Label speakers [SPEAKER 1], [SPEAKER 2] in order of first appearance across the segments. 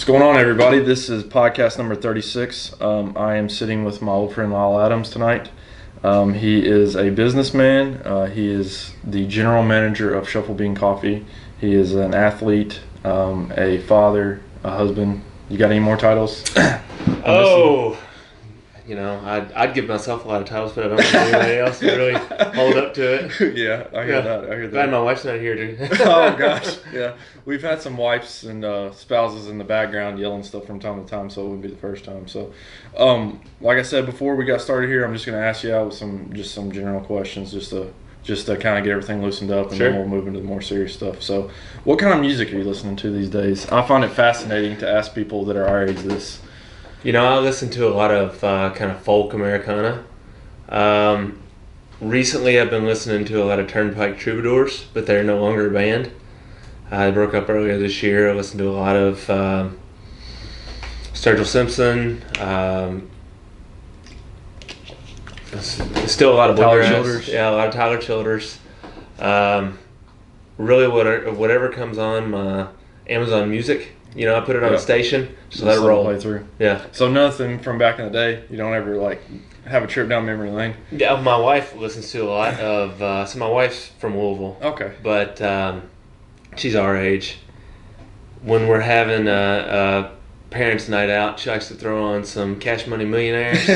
[SPEAKER 1] What's going on, everybody? This is podcast number 36. I am sitting with my old friend Lisle Adams tonight. He is a businessman. He is the general manager of Shuffle Bean Coffee. He is an athlete, a father, a husband. You got any more titles?
[SPEAKER 2] I'd give myself a lot of titles, but I don't think anybody else would really hold up to it.
[SPEAKER 1] Yeah, I hear that.
[SPEAKER 2] Glad my wife's not here, dude.
[SPEAKER 1] Oh, gosh. Yeah. We've had some wives and spouses in the background yelling stuff from time to time, so it wouldn't be the first time. So, like I said, before we got started here, I'm just going to ask you out with some general questions just to kind of get everything loosened up, and then we'll move into the more serious stuff. So, what kind of music are you listening to these days? I find it fascinating to ask people that are our age this.
[SPEAKER 2] I listen to a lot of kind of folk Americana. Recently, I've been listening to a lot of Turnpike Troubadours, but they're no longer a band. I broke up earlier this year. I listened to a lot of Sturgill Simpson. Still a lot of
[SPEAKER 1] Tyler Childers.
[SPEAKER 2] Yeah, a lot of Tyler Childers. Really, whatever comes on my Amazon Music. I put it on a station, just let it roll.
[SPEAKER 1] Play through.
[SPEAKER 2] Yeah.
[SPEAKER 1] So nothing from back in the day. You don't ever have a trip down memory lane.
[SPEAKER 2] Yeah, my wife listens to a lot of. So my wife's from Louisville.
[SPEAKER 1] Okay.
[SPEAKER 2] But she's our age. When we're having a parents' night out, she likes to throw on some Cash Money Millionaires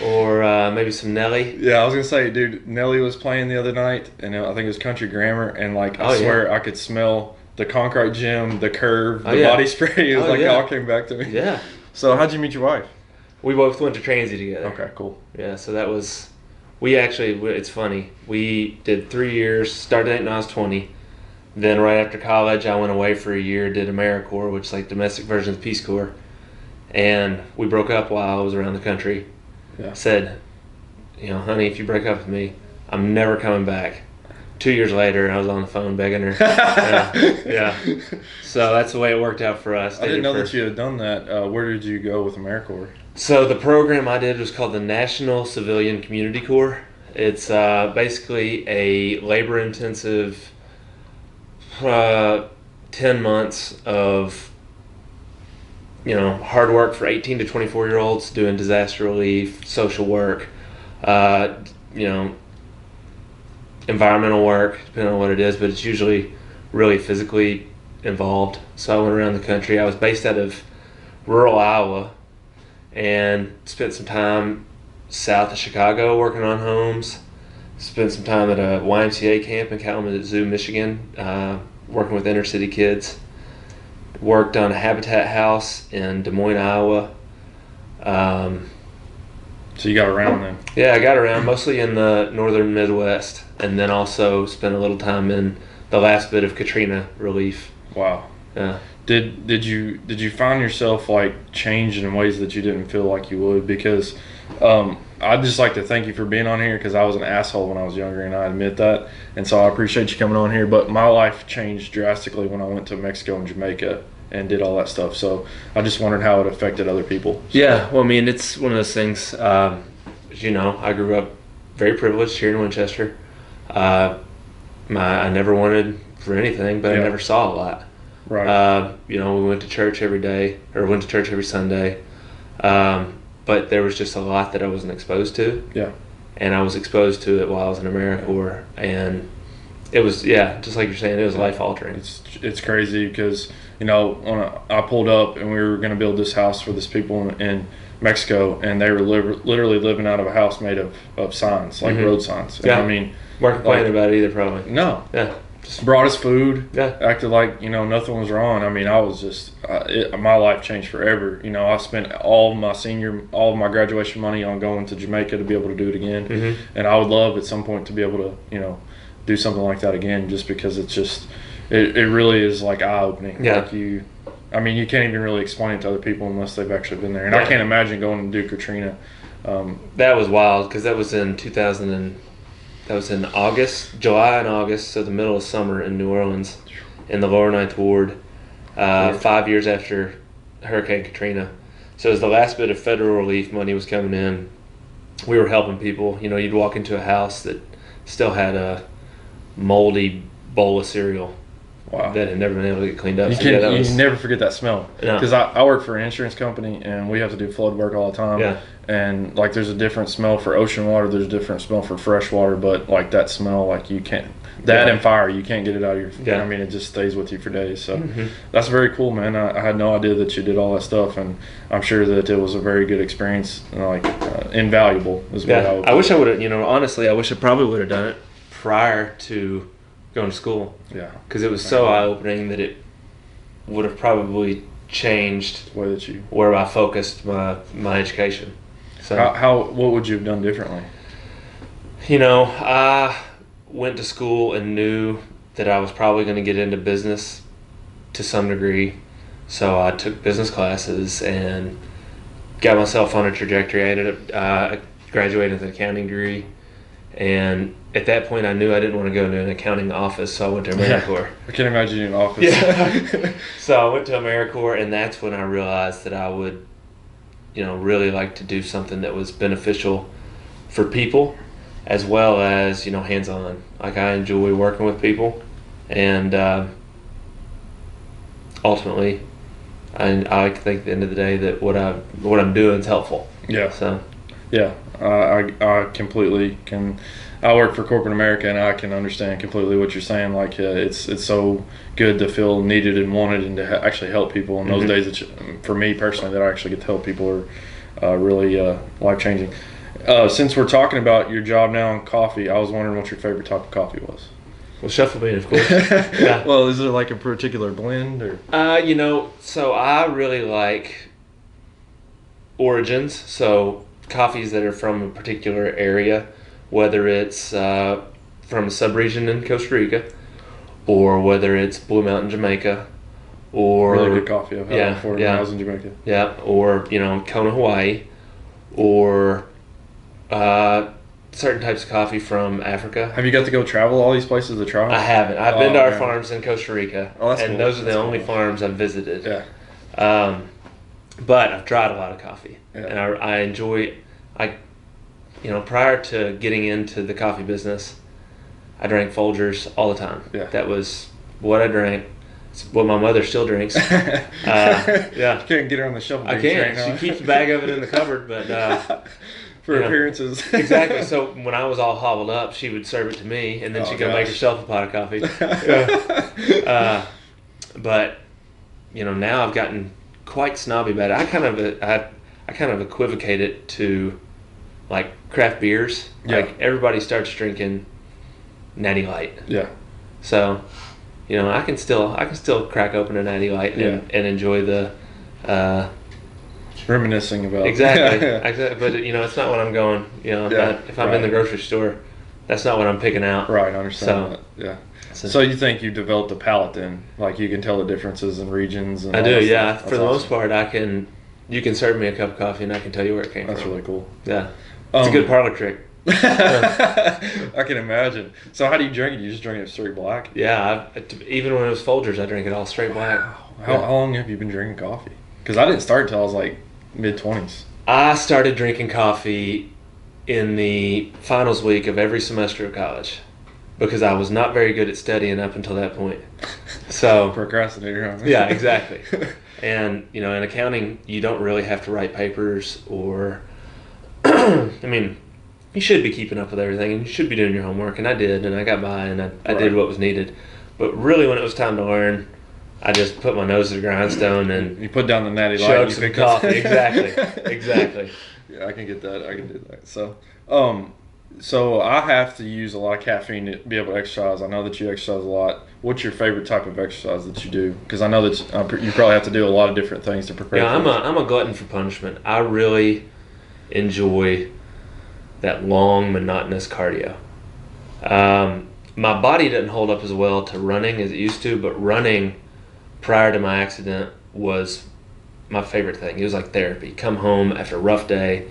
[SPEAKER 2] or maybe some Nelly.
[SPEAKER 1] Yeah, I was gonna say, dude, Nelly was playing the other night, and I think it was Country Grammar, and I swear I could smell the concrete gym, the curve, the body spray. It was it all came back to me.
[SPEAKER 2] Yeah.
[SPEAKER 1] So how'd you meet your wife?
[SPEAKER 2] We both went to Transy together.
[SPEAKER 1] Okay, cool.
[SPEAKER 2] Yeah, so that was, it's funny. We did 3 years, started dating when I was 20. Then right after college, I went away for a year, did AmeriCorps, which is like domestic version of the Peace Corps. And we broke up while I was around the country.
[SPEAKER 1] Yeah.
[SPEAKER 2] Said, honey, if you break up with me, I'm never coming back. 2 years later, I was on the phone begging her. Yeah. So that's the way it worked out for us.
[SPEAKER 1] I didn't know that you had done that. Where did you go with AmeriCorps?
[SPEAKER 2] So the program I did was called the National Civilian Community Corps. It's basically a labor-intensive 10 months of hard work for 18 to 24-year-olds doing disaster relief, social work, environmental work, depending on what it is, but it's usually really physically involved. So I went around the country. I was based out of rural Iowa and spent some time south of Chicago working on homes. Spent some time at a YMCA camp in Kalamazoo, Michigan, working with inner city kids. Worked on a Habitat house in Des Moines, Iowa.
[SPEAKER 1] So you got around then?
[SPEAKER 2] Yeah, I got around, mostly in the northern Midwest, and then also spent a little time in the last bit of Katrina relief.
[SPEAKER 1] Wow.
[SPEAKER 2] Yeah.
[SPEAKER 1] Did you find yourself changing in ways that you didn't feel like you would? Because I'd just like to thank you for being on here, because I was an asshole when I was younger, and I admit that. And so I appreciate you coming on here. But my life changed drastically when I went to Mexico and Jamaica and did all that stuff. So I just wondered how it affected other people. So.
[SPEAKER 2] Yeah, well, it's one of those things. As I grew up very privileged here in Winchester. I never wanted for anything, but I never saw a lot.
[SPEAKER 1] Right.
[SPEAKER 2] We went to church every day, or went to church every Sunday. But there was just a lot that I wasn't exposed to.
[SPEAKER 1] Yeah.
[SPEAKER 2] And I was exposed to it while I was in AmeriCorps, and it was, just like you're saying, it was life altering.
[SPEAKER 1] It's crazy because I pulled up and we were going to build this house for this people in Mexico, and they were literally living out of a house made of signs, road signs. And
[SPEAKER 2] yeah. Weren't complaining about it either, probably.
[SPEAKER 1] No.
[SPEAKER 2] Yeah.
[SPEAKER 1] Just brought us food.
[SPEAKER 2] Yeah.
[SPEAKER 1] Acted like nothing was wrong. I was just my life changed forever. I spent all of my graduation money on going to Jamaica to be able to do it again, and I would love at some point to be able to do something like that again, just because it's just it really is eye-opening.
[SPEAKER 2] Yeah.
[SPEAKER 1] You can't even really explain it to other people unless they've actually been there. And I can't imagine going to do Katrina.
[SPEAKER 2] That was wild, because that was in 2000 that was in July and August, so the middle of summer in New Orleans, in the lower Ninth Ward, 5 years after Hurricane Katrina. So as the last bit of federal relief money was coming in, we were helping people. You'd walk into a house that still had a moldy bowl of cereal
[SPEAKER 1] Wow.
[SPEAKER 2] that had never been able to get cleaned up.
[SPEAKER 1] You never forget that smell.
[SPEAKER 2] No.
[SPEAKER 1] Because I work for an insurance company, and we have to do flood work all the time.
[SPEAKER 2] Yeah.
[SPEAKER 1] And like, there's a different smell for ocean water. There's a different smell for fresh water. But like that smell, like you can't. That and fire, you can't get it out of your.
[SPEAKER 2] Yeah.
[SPEAKER 1] I mean, it just stays with you for days. So that's very cool, man. I had no idea that you did all that stuff, and I'm sure that it was a very good experience. Like invaluable is what I would.
[SPEAKER 2] I wish I would have. Honestly, I wish I probably would have done it prior to going to school.
[SPEAKER 1] Yeah.
[SPEAKER 2] Because it was so eye opening that it would have probably changed
[SPEAKER 1] the way that you
[SPEAKER 2] where I focused my education. So
[SPEAKER 1] what would you have done differently?
[SPEAKER 2] I went to school and knew that I was probably going to get into business to some degree. So I took business classes and got myself on a trajectory. I ended up graduating with an accounting degree. And at that point, I knew I didn't want to go into an accounting office, so I went to AmeriCorps.
[SPEAKER 1] I can't imagine you in an office.
[SPEAKER 2] Yeah. So I went to AmeriCorps, and that's when I realized that I would, really like to do something that was beneficial for people, as well as hands-on. Like, I enjoy working with people, and ultimately, I think at the end of the day that what I'm doing is helpful.
[SPEAKER 1] Yeah.
[SPEAKER 2] So.
[SPEAKER 1] Yeah, I completely can. I work for corporate America, and I can understand completely what you're saying. Like, it's so good to feel needed and wanted, and to actually help people. And those days, for me personally, that I actually get to help people are really life changing. Since we're talking about your job now in coffee, I was wondering what your favorite type of coffee was.
[SPEAKER 2] Well, shuffle bean, of course. Yeah.
[SPEAKER 1] Well, is there like a particular blend, or?
[SPEAKER 2] So I really like origins. So coffees that are from a particular area, whether it's from a sub-region in Costa Rica, or whether it's Blue Mountain, Jamaica, or
[SPEAKER 1] really good coffee I've had before when I was in Jamaica.
[SPEAKER 2] Yeah, or Kona, Hawaii, or certain types of coffee from Africa.
[SPEAKER 1] Have you got to go travel all these places to try?
[SPEAKER 2] I haven't. I've been to our farms in Costa Rica, and
[SPEAKER 1] cool.
[SPEAKER 2] Those are the only farms I've visited.
[SPEAKER 1] Yeah.
[SPEAKER 2] But I've tried a lot of coffee,
[SPEAKER 1] yeah.
[SPEAKER 2] and I enjoy. Prior to getting into the coffee business, I drank Folgers all the time.
[SPEAKER 1] Yeah.
[SPEAKER 2] That was what I drank. It's what my mother still drinks. Yeah.
[SPEAKER 1] You can't get her on the shelf.
[SPEAKER 2] I can't. She keeps a bag of it in the cupboard, but
[SPEAKER 1] for appearances.
[SPEAKER 2] Exactly. So when I was all hobbled up, she would serve it to me, and then she'd go make herself a pot of coffee. But now I've gotten quite snobby about it. I kind of equivocate it to like craft beers.
[SPEAKER 1] Yeah.
[SPEAKER 2] Like everybody starts drinking Natty Light.
[SPEAKER 1] Yeah.
[SPEAKER 2] So, I can still crack open a Natty Light and enjoy the
[SPEAKER 1] reminiscing about.
[SPEAKER 2] Exactly. Exactly. But it's not what I'm going. If I'm in the grocery store, that's not what I'm picking out.
[SPEAKER 1] Right. I understand that. Yeah. So you think you developed a palate then? Like you can tell the differences in regions. And
[SPEAKER 2] I do. Yeah.
[SPEAKER 1] For
[SPEAKER 2] the most part, you can serve me a cup of coffee and I can tell you where it came from.
[SPEAKER 1] That's really cool.
[SPEAKER 2] Yeah. It's a good parlor trick.
[SPEAKER 1] I can imagine. So how do you drink it? You just drink it straight black?
[SPEAKER 2] Yeah. Even when it was Folgers, I drank it all straight black.
[SPEAKER 1] How long have you been drinking coffee? Because I didn't start until I was like mid-20s.
[SPEAKER 2] I started drinking coffee in the finals week of every semester of college because I was not very good at studying up until that point. So
[SPEAKER 1] procrastinator. Huh?
[SPEAKER 2] Yeah, exactly. And in accounting, you don't really have to write papers or you should be keeping up with everything and you should be doing your homework, and I did, and I got by, and I did what was needed. But really, when it was time to learn, I just put my nose to the grindstone and
[SPEAKER 1] you put down the Natty Light.
[SPEAKER 2] Chug some coffee. Exactly.
[SPEAKER 1] Yeah, I can get that. I can do that. So I have to use a lot of caffeine to be able to exercise. I know that you exercise a lot. What's your favorite type of exercise that you do? Because I know that you probably have to do a lot of different things to prepare.
[SPEAKER 2] Yeah, I'm a glutton for punishment. I really enjoy that long, monotonous cardio. My body doesn't hold up as well to running as it used to, but running prior to my accident was my favorite thing. It was like therapy. Come home after a rough day,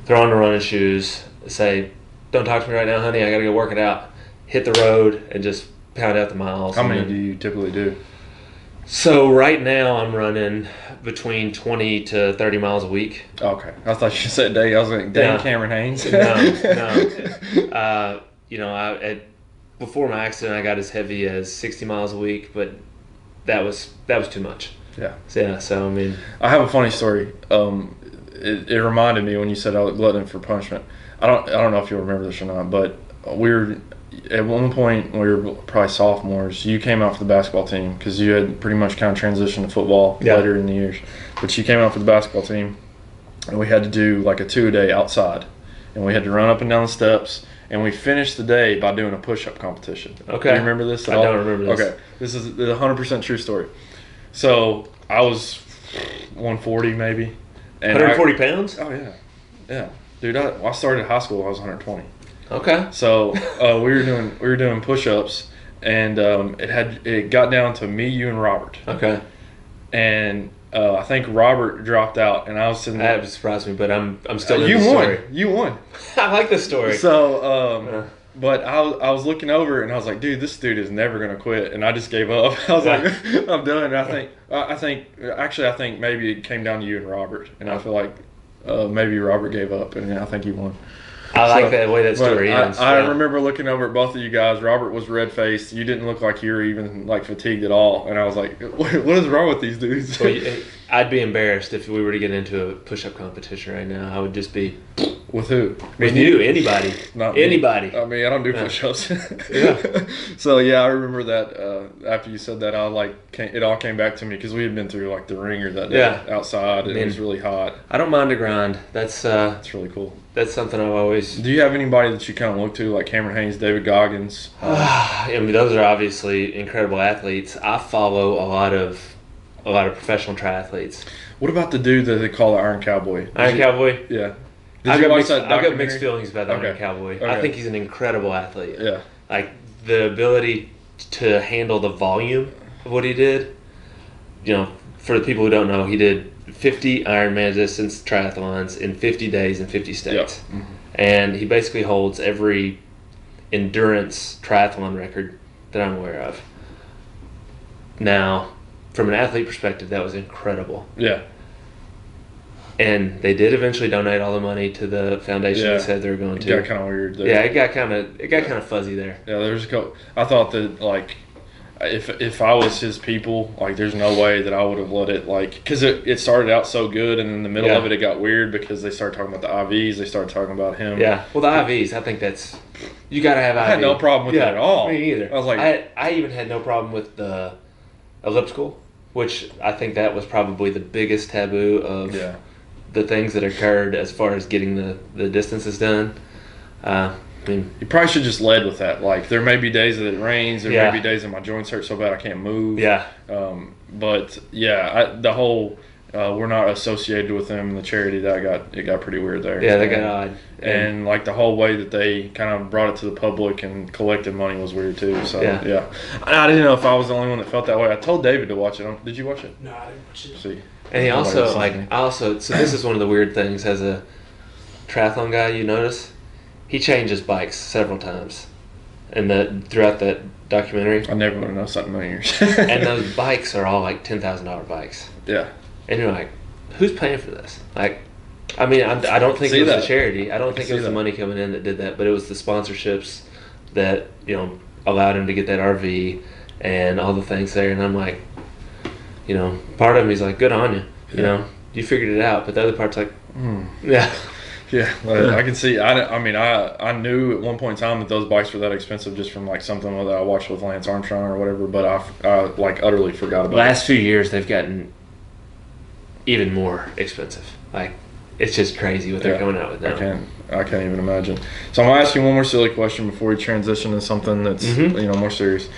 [SPEAKER 2] throw on the running shoes, say, "Don't talk to me right now, honey. I got to go work it out." Hit the road and just pound out the miles.
[SPEAKER 1] How many do you typically do?
[SPEAKER 2] So right now I'm running between 20 to 30 miles a week.
[SPEAKER 1] Okay. I thought you said day. I was like, dang, Cameron Haynes.
[SPEAKER 2] No. before my accident, I got as heavy as 60 miles a week, but that was too much.
[SPEAKER 1] Yeah.
[SPEAKER 2] So I mean,
[SPEAKER 1] I have a funny story. It reminded me when you said I was glutton for punishment. I don't know if you'll remember this or not, but we were at one point, we were probably sophomores. You came out for the basketball team because you had pretty much kind of transitioned to football later in the years. But you came out for the basketball team, and we had to do like a 2-a-day outside, and we had to run up and down the steps. And we finished the day by doing a push-up competition.
[SPEAKER 2] Okay.
[SPEAKER 1] Do you remember this at all?
[SPEAKER 2] I don't remember this.
[SPEAKER 1] Okay. This is a 100% true story. So I was 140 maybe. And
[SPEAKER 2] 140 pounds?
[SPEAKER 1] Oh, yeah. Yeah. Dude, I started high school, I was 120.
[SPEAKER 2] Okay.
[SPEAKER 1] So we were doing push-ups, and it got down to me, you, and Robert.
[SPEAKER 2] Okay.
[SPEAKER 1] And I think Robert dropped out, and I was sitting there.
[SPEAKER 2] That surprised me, but I'm still in the story.
[SPEAKER 1] You won.
[SPEAKER 2] I like this story.
[SPEAKER 1] So, but I was looking over, and I was like, dude, this dude is never gonna quit, and I just gave up. I was like, I'm done. And I think maybe it came down to you and Robert, and I feel like maybe Robert gave up, and I think he won.
[SPEAKER 2] I like the way that story ends.
[SPEAKER 1] I remember looking over at both of you guys. Robert was red-faced. You didn't look like you were even like fatigued at all. And I was like, what is wrong with these dudes?
[SPEAKER 2] Well, I'd be embarrassed if we were to get into a push-up competition right now. I would just be...
[SPEAKER 1] With who?
[SPEAKER 2] With you, anybody.
[SPEAKER 1] Not
[SPEAKER 2] anybody.
[SPEAKER 1] Me. I mean, I don't do push-ups.
[SPEAKER 2] Yeah.
[SPEAKER 1] So, yeah, I remember that after you said that, it all came back to me because we had been through like the ringer that day outside, and it was really hot.
[SPEAKER 2] I don't mind a grind. That's
[SPEAKER 1] really cool.
[SPEAKER 2] That's something I've always...
[SPEAKER 1] Do you have anybody that you kind of look to, like Cameron Haynes, David Goggins?
[SPEAKER 2] I mean, those are obviously incredible athletes. I follow a lot of professional triathletes.
[SPEAKER 1] What about the dude that they call the Iron Cowboy?
[SPEAKER 2] Cowboy?
[SPEAKER 1] Yeah.
[SPEAKER 2] I've got mixed feelings about the Iron Cowboy.
[SPEAKER 1] Okay.
[SPEAKER 2] I think he's an incredible athlete.
[SPEAKER 1] Yeah.
[SPEAKER 2] Like, the ability to handle the volume of what he did. You know, for the people who don't know, he did 50 Ironman distance triathlons in 50 days in 50 states.
[SPEAKER 1] Yep. Mm-hmm.
[SPEAKER 2] And he basically holds every endurance triathlon record that I'm aware of. Now, from an athlete perspective, that was incredible.
[SPEAKER 1] Yeah.
[SPEAKER 2] And they did eventually donate all the money to the foundation they said they were going to.
[SPEAKER 1] It got kind of weird there.
[SPEAKER 2] Yeah, it got kind of fuzzy there.
[SPEAKER 1] Yeah, there's a couple. I thought that like, if I was his people, like, there's no way that I would have let it, like, because it started out so good, and in the middle of it got weird because they started talking about the IVs. They started talking about him.
[SPEAKER 2] Yeah. Well, the IVs, I think that's, you got to have IVs.
[SPEAKER 1] I had no problem with that at all.
[SPEAKER 2] Me either.
[SPEAKER 1] I was like,
[SPEAKER 2] I even had no problem with the elliptical, which I think that was probably the biggest taboo of the things that occurred as far as getting the distances done. I mean,
[SPEAKER 1] you probably should just led with that. Like, there may be days that it rains. There may be days that my joints hurt so bad I can't move.
[SPEAKER 2] Yeah.
[SPEAKER 1] But yeah, the whole we're not associated with them. The charity it got pretty weird there.
[SPEAKER 2] Yeah, that got odd.
[SPEAKER 1] And like the whole way that they kind of brought it to the public and collected money was weird too. So yeah. I didn't know if I was the only one that felt that way. I told David to watch it. Did you watch it?
[SPEAKER 3] No, I didn't watch it.
[SPEAKER 1] See.
[SPEAKER 2] And he also, so this is one of the weird things as a triathlon guy, you notice, he changes bikes several times throughout that documentary.
[SPEAKER 1] I never would have known something in my years.
[SPEAKER 2] And those bikes are all like $10,000 bikes.
[SPEAKER 1] Yeah.
[SPEAKER 2] And you're like, who's paying for this? Like, I mean, I don't think it was the charity. I don't think it was the money coming in that did that, but it was the sponsorships that, you know, allowed him to get that RV and all the things there. And I'm like, you know, part of me is like, good on you. You know, you figured it out. But the other part's like, yeah.
[SPEAKER 1] Yeah, I can see. I knew at one point in time that those bikes were that expensive just from like something that I watched with Lance Armstrong or whatever. But I like utterly forgot about it.
[SPEAKER 2] Last few years, they've gotten even more expensive. Like, it's just crazy what they're coming out with now.
[SPEAKER 1] I can't even imagine. So I'm gonna ask you one more silly question before we transition to something that's more serious.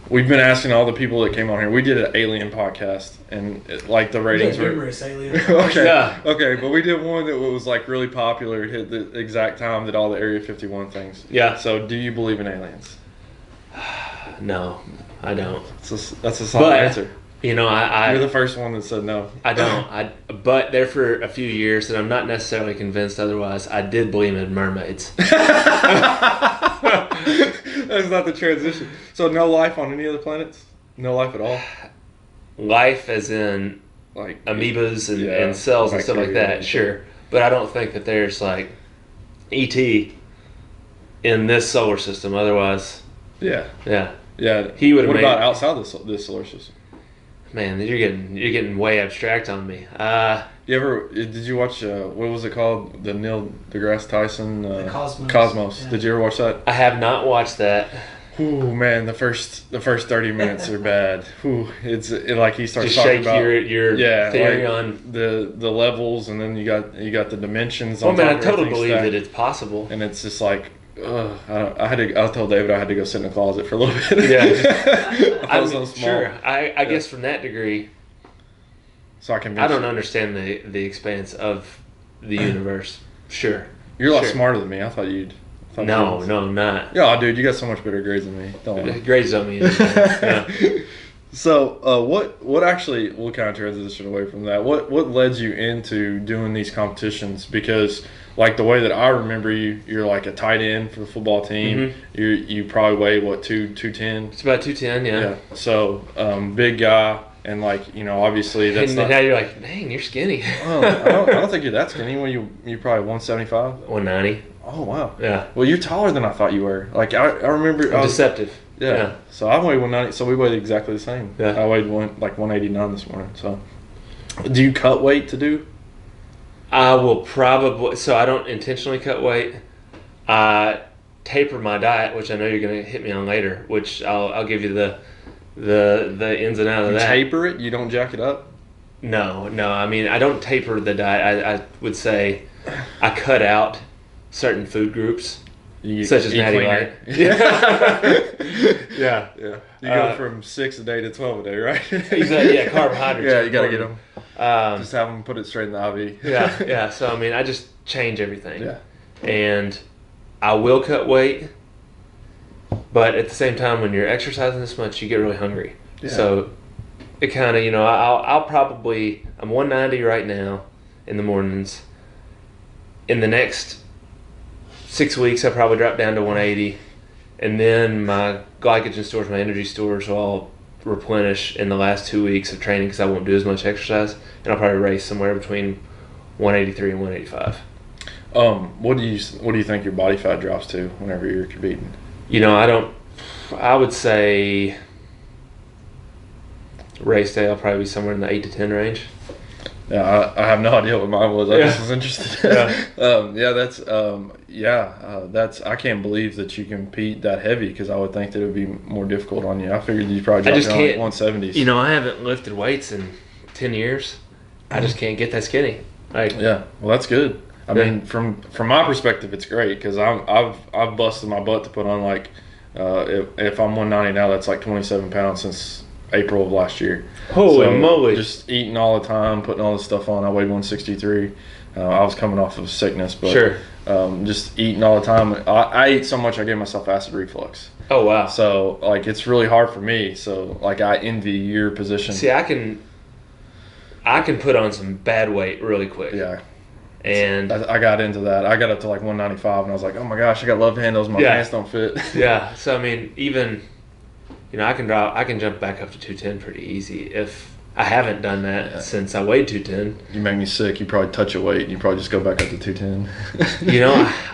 [SPEAKER 1] We've been asking all the people that came on here. We did an alien podcast, and like the ratings were
[SPEAKER 3] numerous alien.
[SPEAKER 1] Okay, but we did one that was like really popular. It hit the exact time that all the Area 51 things.
[SPEAKER 2] Yeah.
[SPEAKER 1] So, do you believe in aliens?
[SPEAKER 2] No, I don't.
[SPEAKER 1] That's a solid answer.
[SPEAKER 2] You know,
[SPEAKER 1] you're the first one that said no.
[SPEAKER 2] I don't. But there for a few years, and I'm not necessarily convinced otherwise. I did believe in mermaids.
[SPEAKER 1] That's not the transition. So no life on any other planets? No life at all?
[SPEAKER 2] Life as in like amoebas and cells and stuff like that, sure. But I don't think that there's like ET in this solar system. Otherwise,
[SPEAKER 1] Yeah.
[SPEAKER 2] Yeah.
[SPEAKER 1] Yeah.
[SPEAKER 2] He would have
[SPEAKER 1] What
[SPEAKER 2] made.
[SPEAKER 1] about outside this solar system?
[SPEAKER 2] Man, you're getting way abstract on me.
[SPEAKER 1] Did you watch what was it called? The Neil deGrasse Tyson
[SPEAKER 3] The Cosmos.
[SPEAKER 1] Cosmos.
[SPEAKER 3] Yeah.
[SPEAKER 1] Did you ever watch that?
[SPEAKER 2] I have not watched that.
[SPEAKER 1] Ooh, man, the first 30 minutes are bad. Ooh, like he starts
[SPEAKER 2] Just
[SPEAKER 1] talking
[SPEAKER 2] shake
[SPEAKER 1] about
[SPEAKER 2] your theory
[SPEAKER 1] like
[SPEAKER 2] on.
[SPEAKER 1] the levels, and then you got the dimensions.
[SPEAKER 2] Well,
[SPEAKER 1] On
[SPEAKER 2] man, I
[SPEAKER 1] top of
[SPEAKER 2] totally
[SPEAKER 1] everything
[SPEAKER 2] believe
[SPEAKER 1] stacked.
[SPEAKER 2] that it's possible.
[SPEAKER 1] And it's just like, I told David I had to go sit in the closet for a little bit.
[SPEAKER 2] Yeah.
[SPEAKER 1] I felt so small.
[SPEAKER 2] Sure. I guess from that degree,
[SPEAKER 1] So I can.
[SPEAKER 2] I don't understand the expanse of the universe. Sure.
[SPEAKER 1] You're a lot
[SPEAKER 2] Sure.
[SPEAKER 1] smarter than me. I thought you'd.
[SPEAKER 2] No, I'm not.
[SPEAKER 1] Yeah, dude, you got so much better grades than me. Don't worry.
[SPEAKER 2] Grades don't mean anything. Yeah.
[SPEAKER 1] So, what actually? We'll kind of transition away from that. What led you into doing these competitions? Because, like the way that I remember you, you're like a tight end for the football team.
[SPEAKER 2] Mm-hmm.
[SPEAKER 1] You probably weigh what 210.
[SPEAKER 2] It's about 210, yeah.
[SPEAKER 1] So, big guy, and like obviously that's
[SPEAKER 2] And
[SPEAKER 1] not.
[SPEAKER 2] now you're like, dang, you're skinny.
[SPEAKER 1] Oh, I don't think you're that skinny. You probably 175.
[SPEAKER 2] 190.
[SPEAKER 1] Oh wow.
[SPEAKER 2] Yeah.
[SPEAKER 1] Well, you're taller than I thought you were. Like I remember.
[SPEAKER 2] Deceptive.
[SPEAKER 1] Yeah. So I weighed 190. So we weighed exactly the same.
[SPEAKER 2] Yeah.
[SPEAKER 1] I weighed 189 this morning. So, do you cut weight to do?
[SPEAKER 2] I will probably. So I don't intentionally cut weight. I taper my diet, which I know you're going to hit me on later. Which I'll give you the ins and outs of
[SPEAKER 1] You
[SPEAKER 2] that.
[SPEAKER 1] taper it. You don't jack it up.
[SPEAKER 2] No. I mean, I don't taper the diet. I would say I cut out certain food groups. Such as
[SPEAKER 1] eat
[SPEAKER 2] Natty
[SPEAKER 1] cleaner.
[SPEAKER 2] Light. Yeah.
[SPEAKER 1] Yeah. You go from 6 a day to 12 a day, right?
[SPEAKER 2] Exactly. Yeah, carbohydrates.
[SPEAKER 1] Yeah,
[SPEAKER 2] are
[SPEAKER 1] you got to get
[SPEAKER 2] important.
[SPEAKER 1] them. Just have them put it straight in the IV.
[SPEAKER 2] Yeah. So I mean, I just change everything.
[SPEAKER 1] Yeah.
[SPEAKER 2] And I will cut weight, but at the same time, when you're exercising this much, you get really hungry.
[SPEAKER 1] Yeah.
[SPEAKER 2] So it kind of, I'll probably, I'm 190 right now in the mornings. In the next 6 weeks, I'll probably drop down to 180. And then my glycogen stores, my energy stores will all replenish in the last 2 weeks of training because I won't do as much exercise. And I'll probably race somewhere between 183 and 185.
[SPEAKER 1] What do you think your body fat drops to whenever you're competing?
[SPEAKER 2] I would say race day I'll probably be somewhere in the 8 to 10 range.
[SPEAKER 1] Yeah, I have no idea what mine was. I
[SPEAKER 2] Yeah.
[SPEAKER 1] just was interested. That's I can't believe that you compete that heavy because I would think that it would be more difficult on you. I figured you'd probably drop
[SPEAKER 2] just
[SPEAKER 1] down like
[SPEAKER 2] can't-
[SPEAKER 1] 170s.
[SPEAKER 2] I haven't lifted weights in 10 years. I just can't get that skinny. Like,
[SPEAKER 1] Yeah, well, that's good. I
[SPEAKER 2] Yeah.
[SPEAKER 1] mean, from my perspective, it's great because I've busted my butt to put on like if I'm 190 now, that's like 27 pounds since April of last year.
[SPEAKER 2] holy
[SPEAKER 1] So,
[SPEAKER 2] moly.
[SPEAKER 1] Just eating all the time, putting all this stuff on. I weighed 163. I was coming off of sickness, but
[SPEAKER 2] Sure.
[SPEAKER 1] just eating all the time. I ate so much I gave myself acid reflux.
[SPEAKER 2] Oh, wow.
[SPEAKER 1] So like it's really hard for me. So like I envy your position.
[SPEAKER 2] See, I can put on some bad weight really quick.
[SPEAKER 1] Yeah.
[SPEAKER 2] And
[SPEAKER 1] I got into that. I got up to like 195, and I was like, "Oh my gosh, I got love handles. My
[SPEAKER 2] Yeah.
[SPEAKER 1] pants don't fit."
[SPEAKER 2] yeah, so I mean, even I can jump back up to 210 pretty easy. If I haven't done that since I weighed 210.
[SPEAKER 1] You make me sick. You probably touch a weight, and you probably just go back up to 210.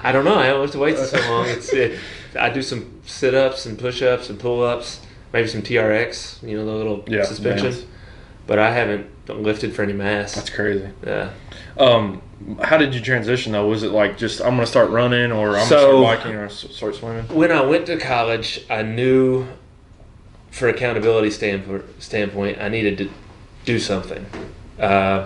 [SPEAKER 2] I don't know. I haven't lifted weights in so long. I do some sit-ups and push-ups and pull-ups, maybe some TRX, the little suspension.
[SPEAKER 1] bands.
[SPEAKER 2] But I haven't lifted for any mass.
[SPEAKER 1] That's crazy.
[SPEAKER 2] Yeah.
[SPEAKER 1] How did you transition though? Was it like just I'm gonna start running, or I'm
[SPEAKER 2] So-
[SPEAKER 1] gonna start biking, or start swimming?
[SPEAKER 2] When I went to college, I knew for accountability standpoint, I needed to do something. I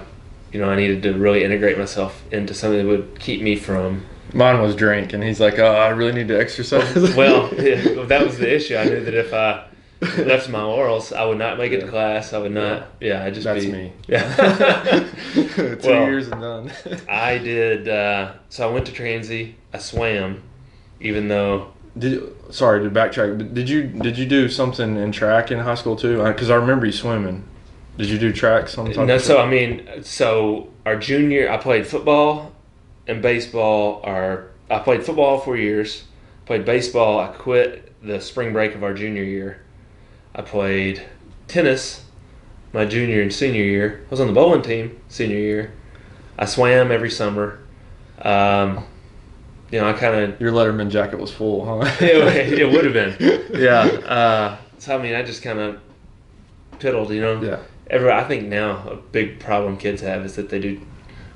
[SPEAKER 2] needed to really integrate myself into something that would keep me from.
[SPEAKER 1] Mine was drink, and he's like, "Oh, I really need to exercise."
[SPEAKER 2] Well, yeah, that was the issue. I knew that if I left my laurels, I would not make it to class. I would not. Yeah, I'd just
[SPEAKER 1] That's
[SPEAKER 2] be.
[SPEAKER 1] me.
[SPEAKER 2] Yeah.
[SPEAKER 1] 2
[SPEAKER 2] Well,
[SPEAKER 1] years and done.
[SPEAKER 2] I did. So I went to Transy. I swam, even though.
[SPEAKER 1] Sorry to backtrack, but did you do something in track in high school too? Because I remember you swimming. Did you do track sometime?
[SPEAKER 2] No, so our junior, I played football and baseball. I played football 4 years. Played baseball. I quit the spring break of our junior year. I played tennis my junior and senior year. I was on the bowling team senior year. I swam every summer. I kind of
[SPEAKER 1] Your Letterman jacket was full, huh?
[SPEAKER 2] it would have been, yeah. So I mean, I just kind of piddled,
[SPEAKER 1] Yeah.
[SPEAKER 2] I think now a big problem kids have is that they do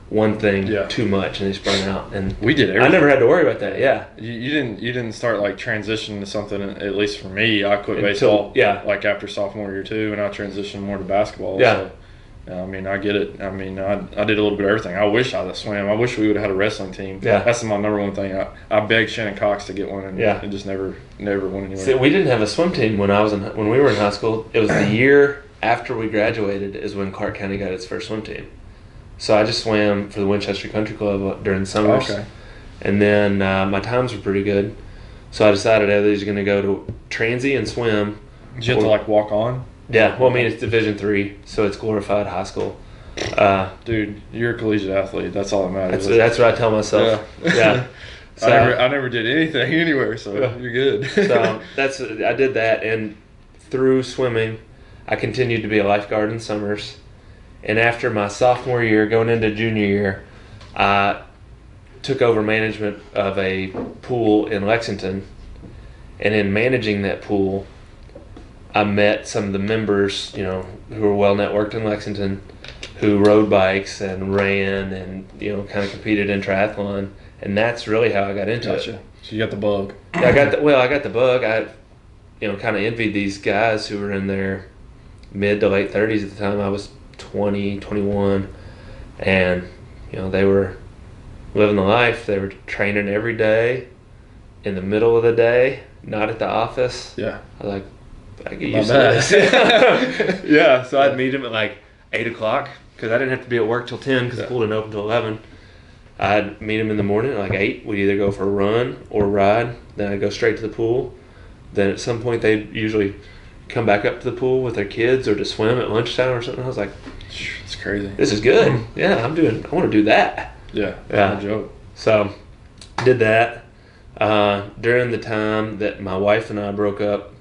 [SPEAKER 2] one thing too much and they just burn out. And
[SPEAKER 1] we did everything.
[SPEAKER 2] I never had to worry about that. Yeah.
[SPEAKER 1] You didn't start like transitioning to something. At least for me, I quit baseball. Like after sophomore year too, and I transitioned more to basketball.
[SPEAKER 2] Yeah.
[SPEAKER 1] So, I mean, I get it. I mean, I did a little bit of everything. I wish I'd have swam. I wish we would have had a wrestling team.
[SPEAKER 2] Yeah.
[SPEAKER 1] That's my number one thing. I begged Shannon Cox to get one, and it just never went anywhere.
[SPEAKER 2] See, we didn't have a swim team when we were in high school. It was the year after we graduated is when Clark County got its first swim team. So I just swam for the Winchester Country Club during the summers.
[SPEAKER 1] Okay.
[SPEAKER 2] And then my times were pretty good. So I decided I was going to go to transy and swim.
[SPEAKER 1] Did you have to like walk on?
[SPEAKER 2] Yeah. Well, I mean, it's Division III, so it's glorified high school.
[SPEAKER 1] Dude, you're a collegiate athlete. That's all that matters.
[SPEAKER 2] That's what I tell myself. Yeah.
[SPEAKER 1] So, I never did anything anywhere, so you're good.
[SPEAKER 2] So I did that, and through swimming, I continued to be a lifeguard in summers. And after my sophomore year, going into junior year, I took over management of a pool in Lexington. And in managing that pool, I met some of the members, who were well networked in Lexington, who rode bikes and ran and, kind of competed in triathlon. And that's really how I got into it.
[SPEAKER 1] So you got the bug.
[SPEAKER 2] Yeah, I got the bug. I, kind of envied these guys who were in their mid to late 30s at the time. I was 20, 21, and they were living the life. They were training every day in the middle of the day, not at the office.
[SPEAKER 1] Yeah.
[SPEAKER 2] I was like, I get used to this. Yeah, so I'd meet them at like 8 o'clock because I didn't have to be at work till 10 because the pool didn't open till 11. I'd meet them in the morning at like 8. We'd either go for a run or ride. Then I'd go straight to the pool. Then at some point they'd usually come back up to the pool with their kids or to swim at lunchtime or something. I was like,
[SPEAKER 1] it's crazy.
[SPEAKER 2] This is good. Yeah, I want to do that.
[SPEAKER 1] Yeah.
[SPEAKER 2] No
[SPEAKER 1] joke.
[SPEAKER 2] So did that. During the time that my wife and I broke up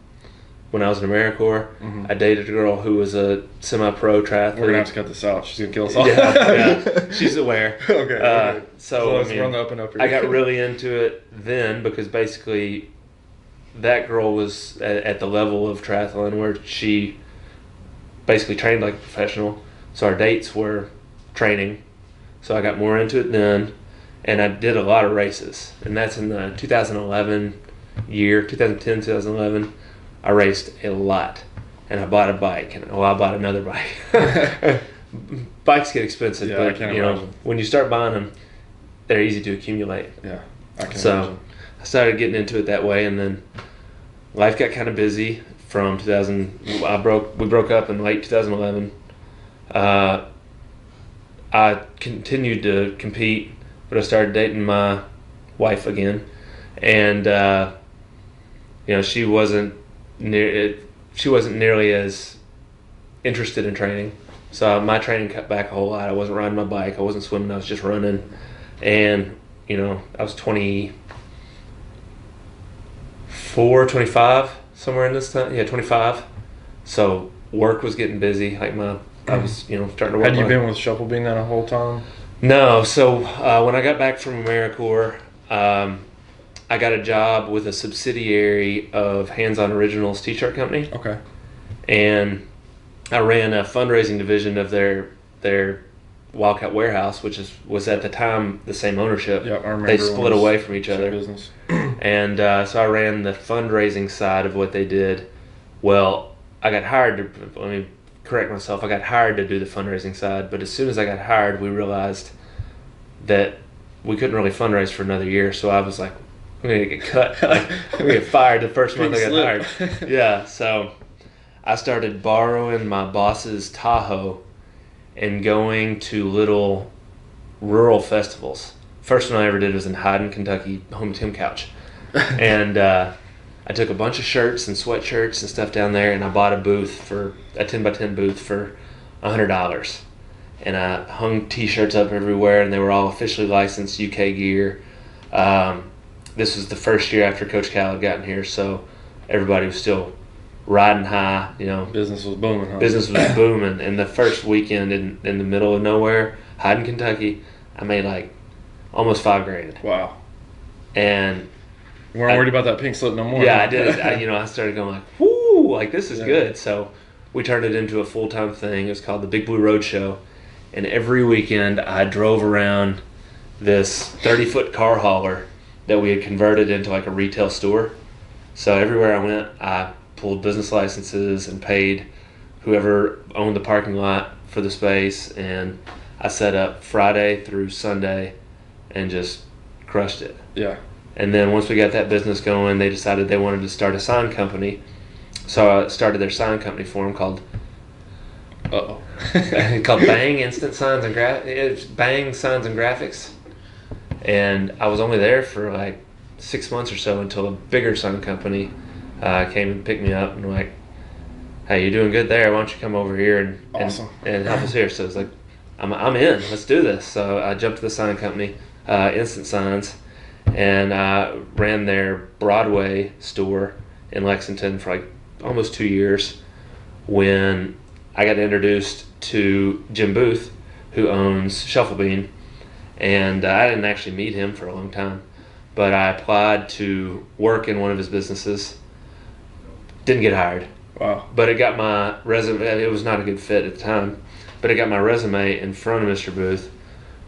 [SPEAKER 2] when I was in AmeriCorps, I dated a girl who was a semi-pro triathlete.
[SPEAKER 1] We're going to have to cut this out. She's going to kill us all.
[SPEAKER 2] Yeah. She's aware.
[SPEAKER 1] Okay.
[SPEAKER 2] So
[SPEAKER 1] let's run the up and up here.
[SPEAKER 2] I got really into it then because basically that girl was at the level of triathlon where she basically trained like a professional. So our dates were training. So I got more into it then. And I did a lot of races. And that's in the 2011 year, 2010, 2011. I raced a lot. And I bought a bike. And I bought another bike. Bikes get expensive.
[SPEAKER 1] Yeah,
[SPEAKER 2] but
[SPEAKER 1] I can't imagine.
[SPEAKER 2] When you start buying them, they're easy to accumulate.
[SPEAKER 1] Yeah, I can
[SPEAKER 2] So
[SPEAKER 1] imagine.
[SPEAKER 2] I started getting into it that way. And then life got kind of busy from 2000. We broke up in late 2011. I continued to compete, but I started dating my wife again, and she wasn't nearly as interested in training. So my training cut back a whole lot. I wasn't riding my bike. I wasn't swimming. I was just running, and I was 24, 25, somewhere in this time. Yeah, 25. So work was getting busy. I was, starting to work.
[SPEAKER 1] Had you been with Shuffle Bean that whole time?
[SPEAKER 2] No. So when I got back from AmeriCorps, I got a job with a subsidiary of Hands On Originals T-shirt company.
[SPEAKER 1] Okay.
[SPEAKER 2] And I ran a fundraising division of their Wildcat Warehouse, which was at the time the same ownership.
[SPEAKER 1] Yeah, I remember.
[SPEAKER 2] They split away from each other.
[SPEAKER 1] Business.
[SPEAKER 2] And so I ran the fundraising side of what they did. Well, I got hired to. Let me correct myself. I got hired to do the fundraising side, but as soon as I got hired, we realized that we couldn't really fundraise for another year. So I was like, I'm gonna get cut. I'm gonna get fired the first month I got hired. Yeah. So I started borrowing my boss's Tahoe and going to little rural festivals. First one I ever did was in Hyden, Kentucky, home to Tim Couch. And I took a bunch of shirts and sweatshirts and stuff down there, and I bought a 10x10 booth for $100. And I hung T-shirts up everywhere, and they were all officially licensed UK gear. This was the first year after Coach Cal had gotten here, so everybody was still riding high.
[SPEAKER 1] Business was booming. Huh?
[SPEAKER 2] Business was booming. And the first weekend in the middle of nowhere, Hyden, Kentucky, I made like almost $5,000.
[SPEAKER 1] Wow.
[SPEAKER 2] And
[SPEAKER 1] You weren't worried about that pink slip no more.
[SPEAKER 2] yeah,
[SPEAKER 1] huh?
[SPEAKER 2] I did. I started going like, whoo, like this is
[SPEAKER 1] Yeah.
[SPEAKER 2] good. So we turned it into a full-time thing. It was called the Big Blue Road Show. And every weekend I drove around this 30-foot car hauler that we had converted into like a retail store. So everywhere I went, I pulled business licenses and paid whoever owned the parking lot for the space. And I set up Friday through Sunday and just crushed it.
[SPEAKER 1] Yeah.
[SPEAKER 2] And then once we got that business going, they decided they wanted to start a sign company. So I started their sign company for them called
[SPEAKER 1] Uh-oh.
[SPEAKER 2] called Bang Instant Signs and Bang Signs and Graphics. And I was only there for like 6 months or so until a bigger sign company came and picked me up and like, hey, you're doing good there. Why don't you come over here and help us here? So it's like, I'm in. Let's do this. So I jumped to the sign company, Instant Signs, and ran their Broadway store in Lexington for like almost 2 years when I got introduced to Jim Booth, who owns Shuffle Bean, and I didn't actually meet him for a long time, but I applied to work in one of his businesses. Didn't get hired.
[SPEAKER 1] Wow.
[SPEAKER 2] But it got my resume. It was not a good fit at the time, but it got my resume in front of Mr. Booth,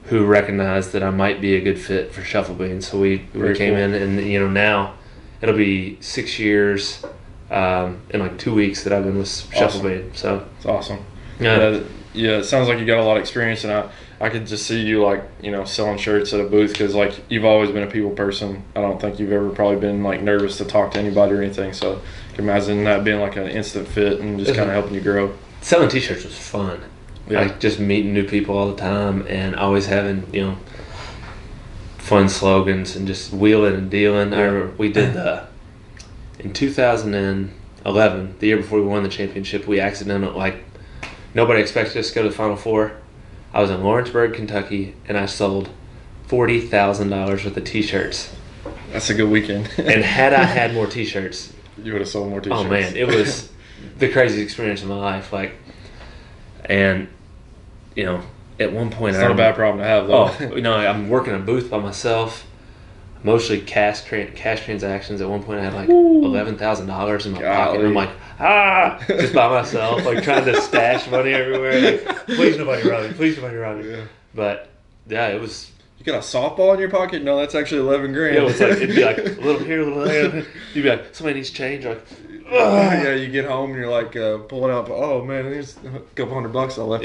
[SPEAKER 2] who recognized that I might be a good fit for Shuffle Bean. So we came in, and now it'll be 6 years in like 2 weeks that I've been with Shuffle Bean. So
[SPEAKER 1] it's awesome.
[SPEAKER 2] Yeah.
[SPEAKER 1] Yeah. It sounds like you got a lot of experience, and I could just see you like selling shirts at a booth because like you've always been a people person. I don't think you've ever probably been like nervous to talk to anybody or anything. So I can imagine that being like an instant fit and just kind of helping you grow.
[SPEAKER 2] Selling T-shirts was fun.
[SPEAKER 1] Yeah.
[SPEAKER 2] Like just meeting new people all the time and always having fun slogans and just wheeling and dealing.
[SPEAKER 1] Yeah.
[SPEAKER 2] I remember we did in 2011, the year before we won the championship, we accidentally nobody expected us to go to the Final Four. I was in Lawrenceburg, Kentucky, and I sold $40,000 worth of T-shirts.
[SPEAKER 1] That's a good weekend.
[SPEAKER 2] And had I had more T-shirts,
[SPEAKER 1] you would have sold more T-shirts.
[SPEAKER 2] oh man, it was the craziest experience of my life. At one point,
[SPEAKER 1] It's not a bad problem to have, though.
[SPEAKER 2] I'm working a booth by myself, mostly cash transactions. At one point, I had like $11,000 in my pocket. And I'm like, just by myself, like trying to stash money everywhere. Like, please nobody rob me. Please nobody rob me.
[SPEAKER 1] Yeah.
[SPEAKER 2] But yeah, it was.
[SPEAKER 1] You got a softball in your pocket? No, that's actually 11 grand.
[SPEAKER 2] It was like it'd be like a little here, a little there. You'd be like, somebody needs change. Like,
[SPEAKER 1] yeah, you get home and you're like pulling out. Oh man, there's a couple $100 I left.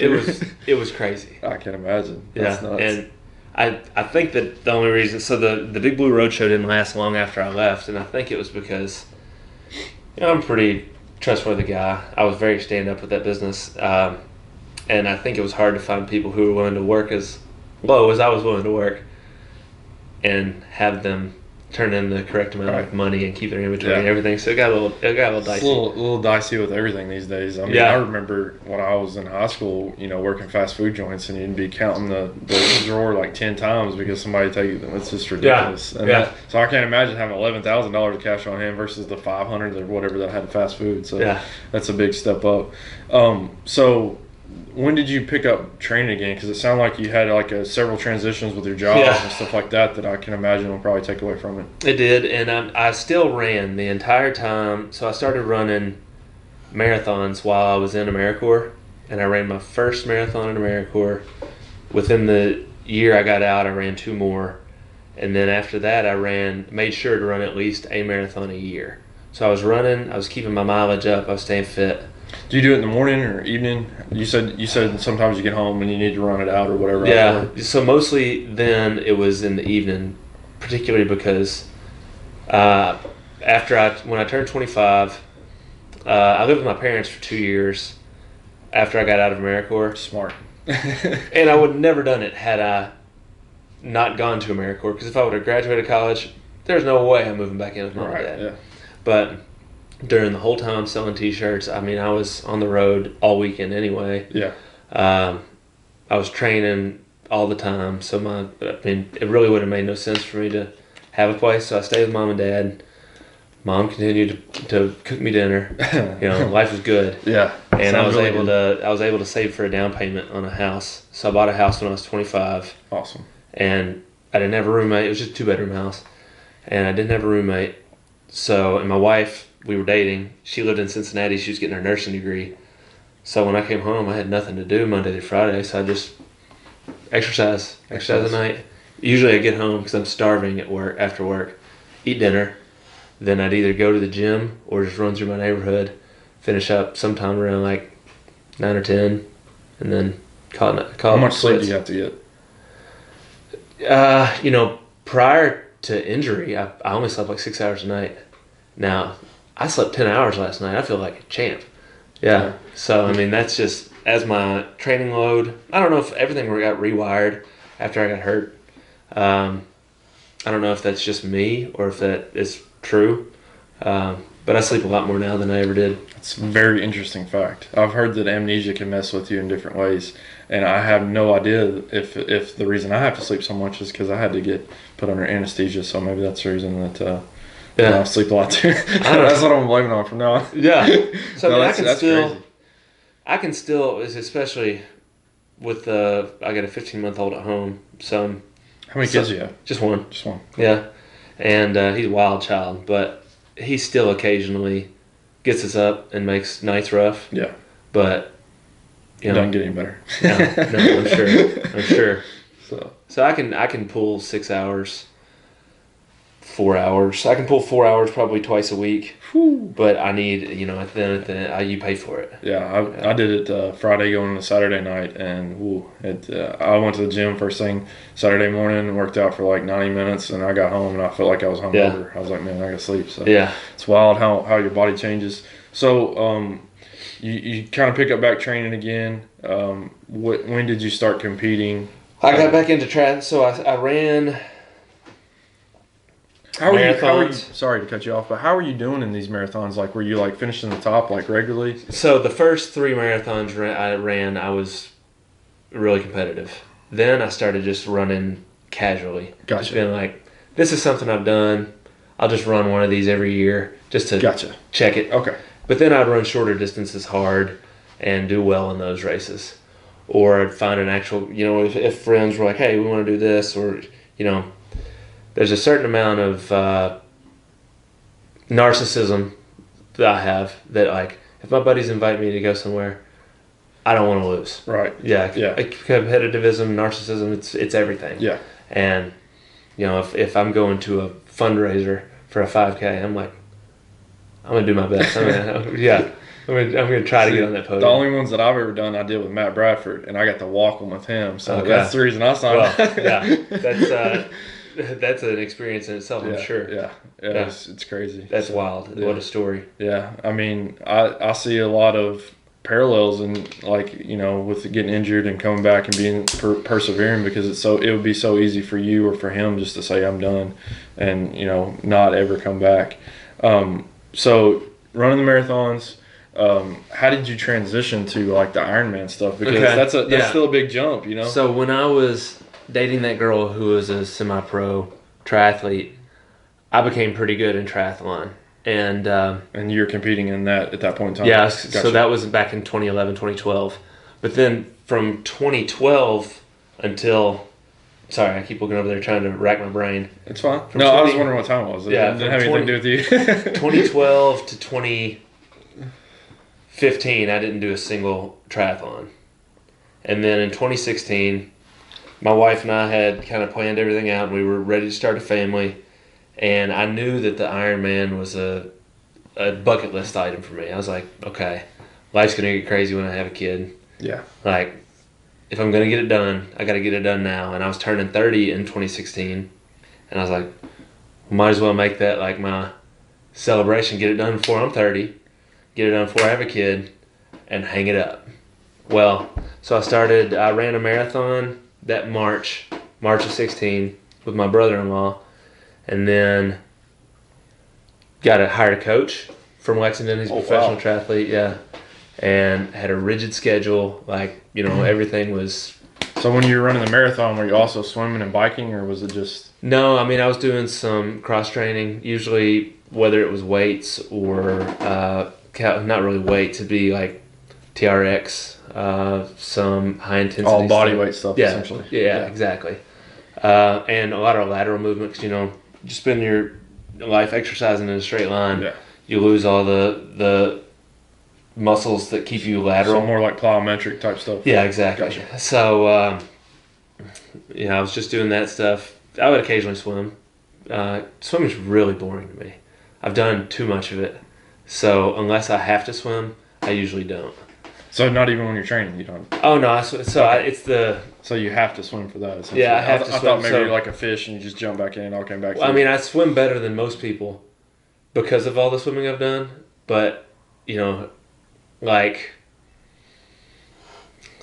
[SPEAKER 2] It was crazy.
[SPEAKER 1] I can imagine. That's nuts.
[SPEAKER 2] And I think that the only reason, so the Big Blue Road Show didn't last long after I left, and I think it was because I'm a pretty trustworthy guy. I was very stand up with that business, and I think it was hard to find people who were willing to work as low as I was willing to work, and have them turn in the correct amount of money and keep their inventory and everything. So it got a little dicey.
[SPEAKER 1] It's a little dicey with everything these days. I mean, I remember when I was in high school, working fast food joints, and you'd be counting the drawer like 10 times because somebody take them. It's just ridiculous. So I can't imagine having $11,000 of cash on hand versus the $500 or whatever that had fast food. So that's a big step up. So when did you pick up training again? Because it sounded like you had several transitions with your jobs and stuff like that I can imagine will probably take away from it.
[SPEAKER 2] It did, and I still ran the entire time. So I started running marathons while I was in AmeriCorps, and I ran my first marathon in AmeriCorps. Within the year I got out, I ran 2 more, and then after that I made sure to run at least a marathon a year. So I was keeping my mileage up, I was staying fit.
[SPEAKER 1] Do you do it in the morning or evening? You said sometimes you get home and you need to run it out or whatever.
[SPEAKER 2] Yeah, so mostly then it was in the evening, particularly because when I turned 25, I lived with my parents for 2 years after I got out of AmeriCorps.
[SPEAKER 1] Smart.
[SPEAKER 2] And I would have never done it had I not gone to AmeriCorps, because if I would have graduated college, there's no way I'm moving back in with mom and dad.
[SPEAKER 1] Yeah.
[SPEAKER 2] But during the whole time I'm selling T-shirts, I was on the road all weekend anyway.
[SPEAKER 1] Yeah.
[SPEAKER 2] I was training all the time, so it really would have made no sense for me to have a place. So I stayed with mom and dad. Mom continued to cook me dinner. Life was good.
[SPEAKER 1] Yeah.
[SPEAKER 2] And I was able to save for a down payment on a house. So I bought a house when I was 25.
[SPEAKER 1] Awesome.
[SPEAKER 2] And I didn't have a roommate. It was just a 2-bedroom house. and I didn't have a roommate. So, and my wife, we were dating. She lived in Cincinnati. She was getting her nursing degree. So when I came home, I had nothing to do Monday to Friday. So I just exercise at night. Usually I get home because I'm starving at work after work, eat dinner. Then I'd either go to the gym or just run through my neighborhood, finish up sometime around like 9 or 10, and then call it.
[SPEAKER 1] How much sleep do you have to
[SPEAKER 2] get? Prior to injury, I only slept like 6 hours a night. Now, I slept 10 hours last night. I feel like a champ. Yeah. So, I mean, that's just as my training load. I don't know if everything got rewired after I got hurt. I don't know if that's just me or if that is true. But I sleep a lot more now than I ever did.
[SPEAKER 1] It's a very interesting fact. I've heard that amnesia can mess with you in different ways, and I have no idea if the reason I have to sleep so much is because I had to get put under anesthesia. So maybe that's the reason that I sleep a lot too. That's what I'm blaming on from now on.
[SPEAKER 2] Yeah. So
[SPEAKER 1] No,
[SPEAKER 2] I mean,
[SPEAKER 1] that's
[SPEAKER 2] I can still, especially with I got a 15-month-old at home. So
[SPEAKER 1] how many kids do you have?
[SPEAKER 2] Just one.
[SPEAKER 1] Just one.
[SPEAKER 2] Yeah, and he's a wild child, but he still occasionally gets us up and makes nights rough.
[SPEAKER 1] Yeah.
[SPEAKER 2] But
[SPEAKER 1] it doesn't get any better.
[SPEAKER 2] No, I'm sure. So I can pull 6 hours, 4 hours. I can pull 4 hours probably twice a week.
[SPEAKER 1] Whew.
[SPEAKER 2] But I need, at the end, you pay for it.
[SPEAKER 1] Yeah, I did it Friday going to Saturday night, and I went to the gym first thing Saturday morning and worked out for like 90 minutes, and I got home and I felt like I was hungover. Yeah. I was like, man, I got to sleep. So
[SPEAKER 2] yeah,
[SPEAKER 1] it's wild how your body changes. So you kind of pick up back training again. When did you start competing?
[SPEAKER 2] I got back into track, so I ran.
[SPEAKER 1] How are you? Sorry to cut you off, but how are you doing in these marathons? Like, were you like finishing the top like regularly?
[SPEAKER 2] So the first 3 marathons I ran, I was really competitive. Then I started just running casually.
[SPEAKER 1] Gotcha.
[SPEAKER 2] Just being like, this is something I've done. I'll just run one of these every year just to check it.
[SPEAKER 1] Okay.
[SPEAKER 2] But then I'd run shorter distances hard and do well in those races. Or I'd find an actual, if friends were like, hey, we want to do this, or, there's a certain amount of narcissism that I have that, like, if my buddies invite me to go somewhere, I don't want to lose.
[SPEAKER 1] Right.
[SPEAKER 2] Yeah. Competitivism, narcissism, it's everything.
[SPEAKER 1] Yeah.
[SPEAKER 2] And, if I'm going to a fundraiser for a 5K, I'm like, I'm going to do my best. I'm going to try to get on that podium.
[SPEAKER 1] The only ones that I've ever done, I did with Matt Bradford, and I got to walk them with him. So that's the reason I signed up.
[SPEAKER 2] Yeah. That's an experience in itself, I'm sure.
[SPEAKER 1] Yeah. It's crazy.
[SPEAKER 2] That's wild. Yeah. What a story.
[SPEAKER 1] Yeah. I mean, I see a lot of parallels in, like, with getting injured and coming back and being persevering, because it would be so easy for you or for him just to say I'm done and not ever come back. So running the marathons, how did you transition to like the Ironman stuff? Because that's still a big jump,
[SPEAKER 2] So when I was dating that girl who was a semi-pro triathlete, I became pretty good in triathlon. And
[SPEAKER 1] you're competing in that at that point in time?
[SPEAKER 2] Yeah, gotcha. So that was back in 2011, 2012. But then from 2012 until... Sorry, I keep looking over there trying to rack my brain.
[SPEAKER 1] It's fine. I was wondering what time it was. It didn't have anything to do with you.
[SPEAKER 2] 2012 to 2015, I didn't do a single triathlon. And then in 2016... my wife and I had kind of planned everything out, and we were ready to start a family. And I knew that the Ironman was a bucket list item for me. I was like, okay, life's going to get crazy when I have a kid.
[SPEAKER 1] Yeah.
[SPEAKER 2] Like, if I'm going to get it done, I got to get it done now. And I was turning 30 in 2016. And I was like, might as well make that like my celebration. Get it done before I'm 30. Get it done before I have a kid. And hang it up. Well, so I ran a marathon that March of 16 with my brother-in-law, and then hired a coach from Lexington. He's a professional triathlete, and had a rigid schedule. Like, everything was...
[SPEAKER 1] So when you were running the marathon, were you also swimming and biking, or was it just...
[SPEAKER 2] No, I mean, I was doing some cross-training, usually whether it was weights or not really weights, it'd be like TRX, some high intensity
[SPEAKER 1] all body weight stuff, essentially.
[SPEAKER 2] Yeah, exactly. And a lot of lateral movement, because you spend your life exercising in a straight line,
[SPEAKER 1] Yeah.
[SPEAKER 2] you lose all the muscles that keep you lateral.
[SPEAKER 1] So more like plyometric type stuff.
[SPEAKER 2] Yeah, exactly.
[SPEAKER 1] Gotcha.
[SPEAKER 2] So, I was just doing that stuff. I would occasionally swim. Swimming's really boring to me. I've done too much of it. So unless I have to swim, I usually don't.
[SPEAKER 1] So not even when you're training, you don't.
[SPEAKER 2] Oh no! It's the.
[SPEAKER 1] So you have to swim for that. Essentially.
[SPEAKER 2] Yeah, I have to
[SPEAKER 1] I
[SPEAKER 2] swim.
[SPEAKER 1] thought maybe
[SPEAKER 2] So,
[SPEAKER 1] you're like a fish and you just jump back in. All came back.
[SPEAKER 2] well, I mean, I swim better than most people because of all the swimming I've done. But like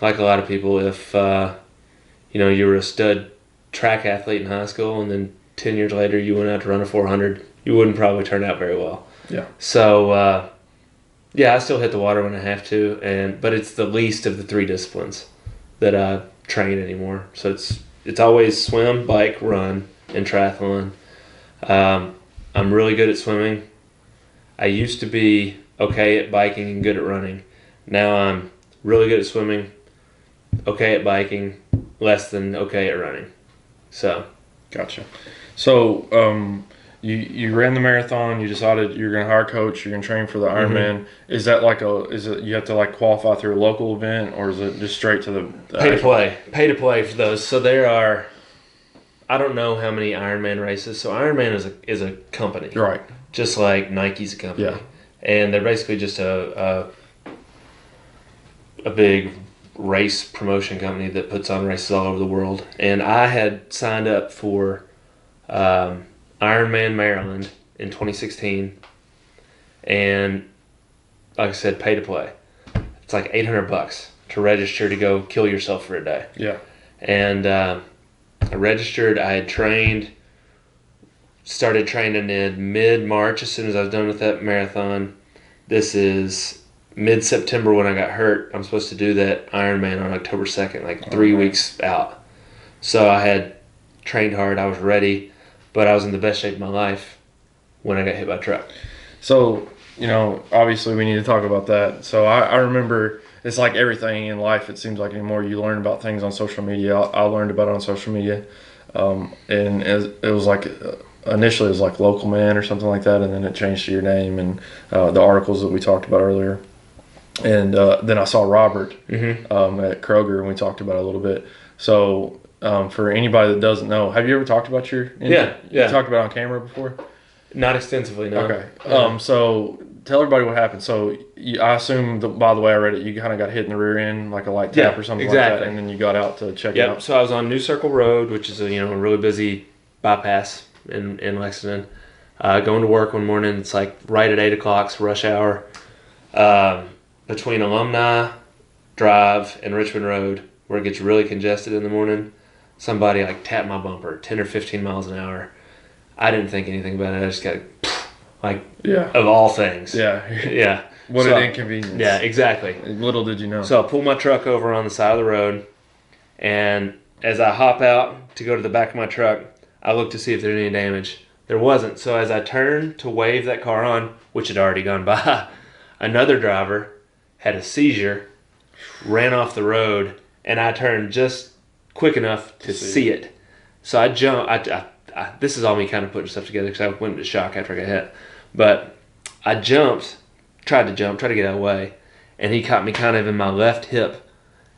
[SPEAKER 2] a lot of people, if you were a stud track athlete in high school and then 10 years later you went out to run a 400, you wouldn't probably turn out very well.
[SPEAKER 1] Yeah.
[SPEAKER 2] So I still hit the water when I have to, but it's the least of the 3 disciplines that I train anymore. So it's always swim, bike, run, and triathlon. I'm really good at swimming. I used to be okay at biking and good at running. Now I'm really good at swimming, okay at biking, less than okay at running. So.
[SPEAKER 1] Gotcha. So you ran the marathon. You decided you're going to hire a coach. You're going to train for the Ironman. Is that is it you have to like qualify through a local event, or is it just straight to the
[SPEAKER 2] Pay to play for those. So there are, I don't know how many Ironman races. So Ironman is a company,
[SPEAKER 1] right?
[SPEAKER 2] Just like Nike's a company,
[SPEAKER 1] Yeah.
[SPEAKER 2] And they're basically just a big race promotion company that puts on races all over the world. And I had signed up for Ironman Maryland in 2016, and like I said, pay to play. It's like $800 to register to go kill yourself for a day.
[SPEAKER 1] Yeah.
[SPEAKER 2] And I registered. I had started training in mid-March as soon as I was done with that marathon. This is mid-September when I got hurt. I'm supposed to do that Ironman on October 2nd, like 3 weeks out. So I had trained hard. I was ready, but I was in the best shape of my life when I got hit by a truck.
[SPEAKER 1] So, obviously we need to talk about that. So I remember it's like everything in life, it seems like anymore, you learn about things on social media. I learned about it on social media. And it was like, initially it was like Local Man or something like that, and then it changed to your name and the articles that we talked about earlier. And then I saw Robert at Kroger, and we talked about it a little bit. So for anybody that doesn't know, have you ever talked about your injury?
[SPEAKER 2] Yeah.
[SPEAKER 1] You talked about it on camera before?
[SPEAKER 2] Not extensively, no.
[SPEAKER 1] Okay. So tell everybody what happened. So I assume, by the way I read it, you kind of got hit in the rear end, like a light tap or something like that, and then you got out to check it out.
[SPEAKER 2] So I was on New Circle Road, which is a really busy bypass in Lexington. Going to work one morning, it's like right at 8 o'clock, it's rush hour. Between Alumni Drive and Richmond Road, where it gets really congested in the morning, somebody like tapped my bumper 10 or 15 miles an hour. I didn't think anything about it. I just got of all things.
[SPEAKER 1] Yeah. What an inconvenience.
[SPEAKER 2] Yeah, exactly.
[SPEAKER 1] Little did you know.
[SPEAKER 2] So I pull my truck over on the side of the road, and as I hop out to go to the back of my truck, I look to see if there's any damage. There wasn't. So as I turned to wave that car on, which had already gone by, another driver had a seizure, ran off the road, and I turned just quick enough to see it. So I jumped. This is all me kind of putting stuff together because I went into shock after I got hit. But I tried to get out of the way, and he caught me kind of in my left hip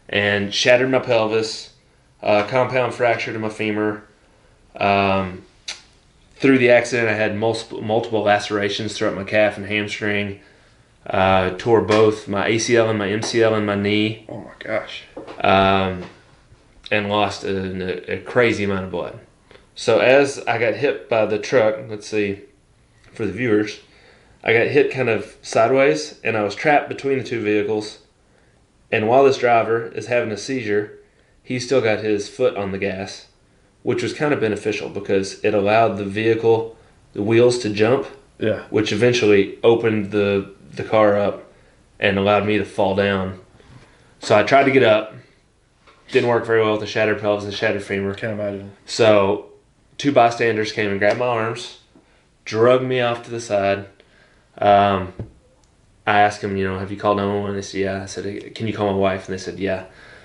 [SPEAKER 2] and shattered my pelvis, compound fracture to my femur. Through the accident, I had multiple lacerations throughout my calf and hamstring. Tore both my ACL and my MCL in my knee.
[SPEAKER 1] Oh my gosh.
[SPEAKER 2] And lost a crazy amount of blood. So as I got hit by the truck, let's see, for the viewers, I got hit kind of sideways, and I was trapped between the two vehicles. And while this driver is having a seizure, he still got his foot on the gas, which was kind of beneficial because it allowed the wheels to jump, which eventually opened the car up and allowed me to fall down. So I tried to get up. Didn't work very well with the shattered pelvis and shattered femur.
[SPEAKER 1] Can't imagine.
[SPEAKER 2] So 2 bystanders came and grabbed my arms, drugged me off to the side. I asked them, have you called 911? They said, yeah. I said, can you call my wife? And they said, yeah.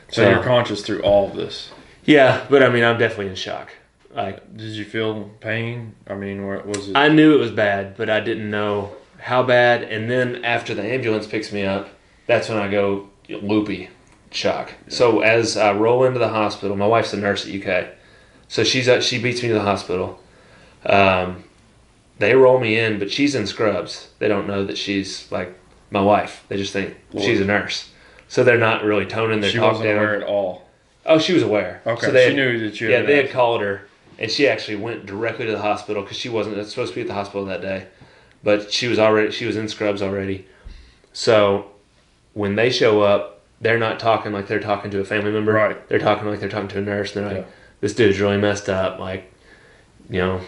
[SPEAKER 1] So you're conscious through all of this?
[SPEAKER 2] Yeah, but I mean, I'm definitely in shock. Like,
[SPEAKER 1] did you feel pain? I mean, where was it?
[SPEAKER 2] I knew it was bad, but I didn't know how bad. And then after the ambulance picks me up, that's when I go loopy shock.
[SPEAKER 1] Yeah.
[SPEAKER 2] So as I roll into the hospital, my wife's a nurse at UK, so she beats me to the hospital. They roll me in, but she's in scrubs. They don't know that she's like my wife. They just think she's a nurse. So they're not really toning their
[SPEAKER 1] She
[SPEAKER 2] talk
[SPEAKER 1] wasn't
[SPEAKER 2] down.
[SPEAKER 1] aware at all.
[SPEAKER 2] Oh, she was aware.
[SPEAKER 1] Okay,
[SPEAKER 2] So they
[SPEAKER 1] she knew that you.
[SPEAKER 2] Yeah,
[SPEAKER 1] had
[SPEAKER 2] they
[SPEAKER 1] an
[SPEAKER 2] had called her, and she actually went directly to the hospital because she wasn't supposed to be at the hospital that day, but she was in scrubs already. So when they show up, they're not talking like they're talking to a family member.
[SPEAKER 1] Right.
[SPEAKER 2] They're talking like they're talking to a nurse. And they're like,
[SPEAKER 1] Yeah.
[SPEAKER 2] "This dude's really messed up. Like, you know,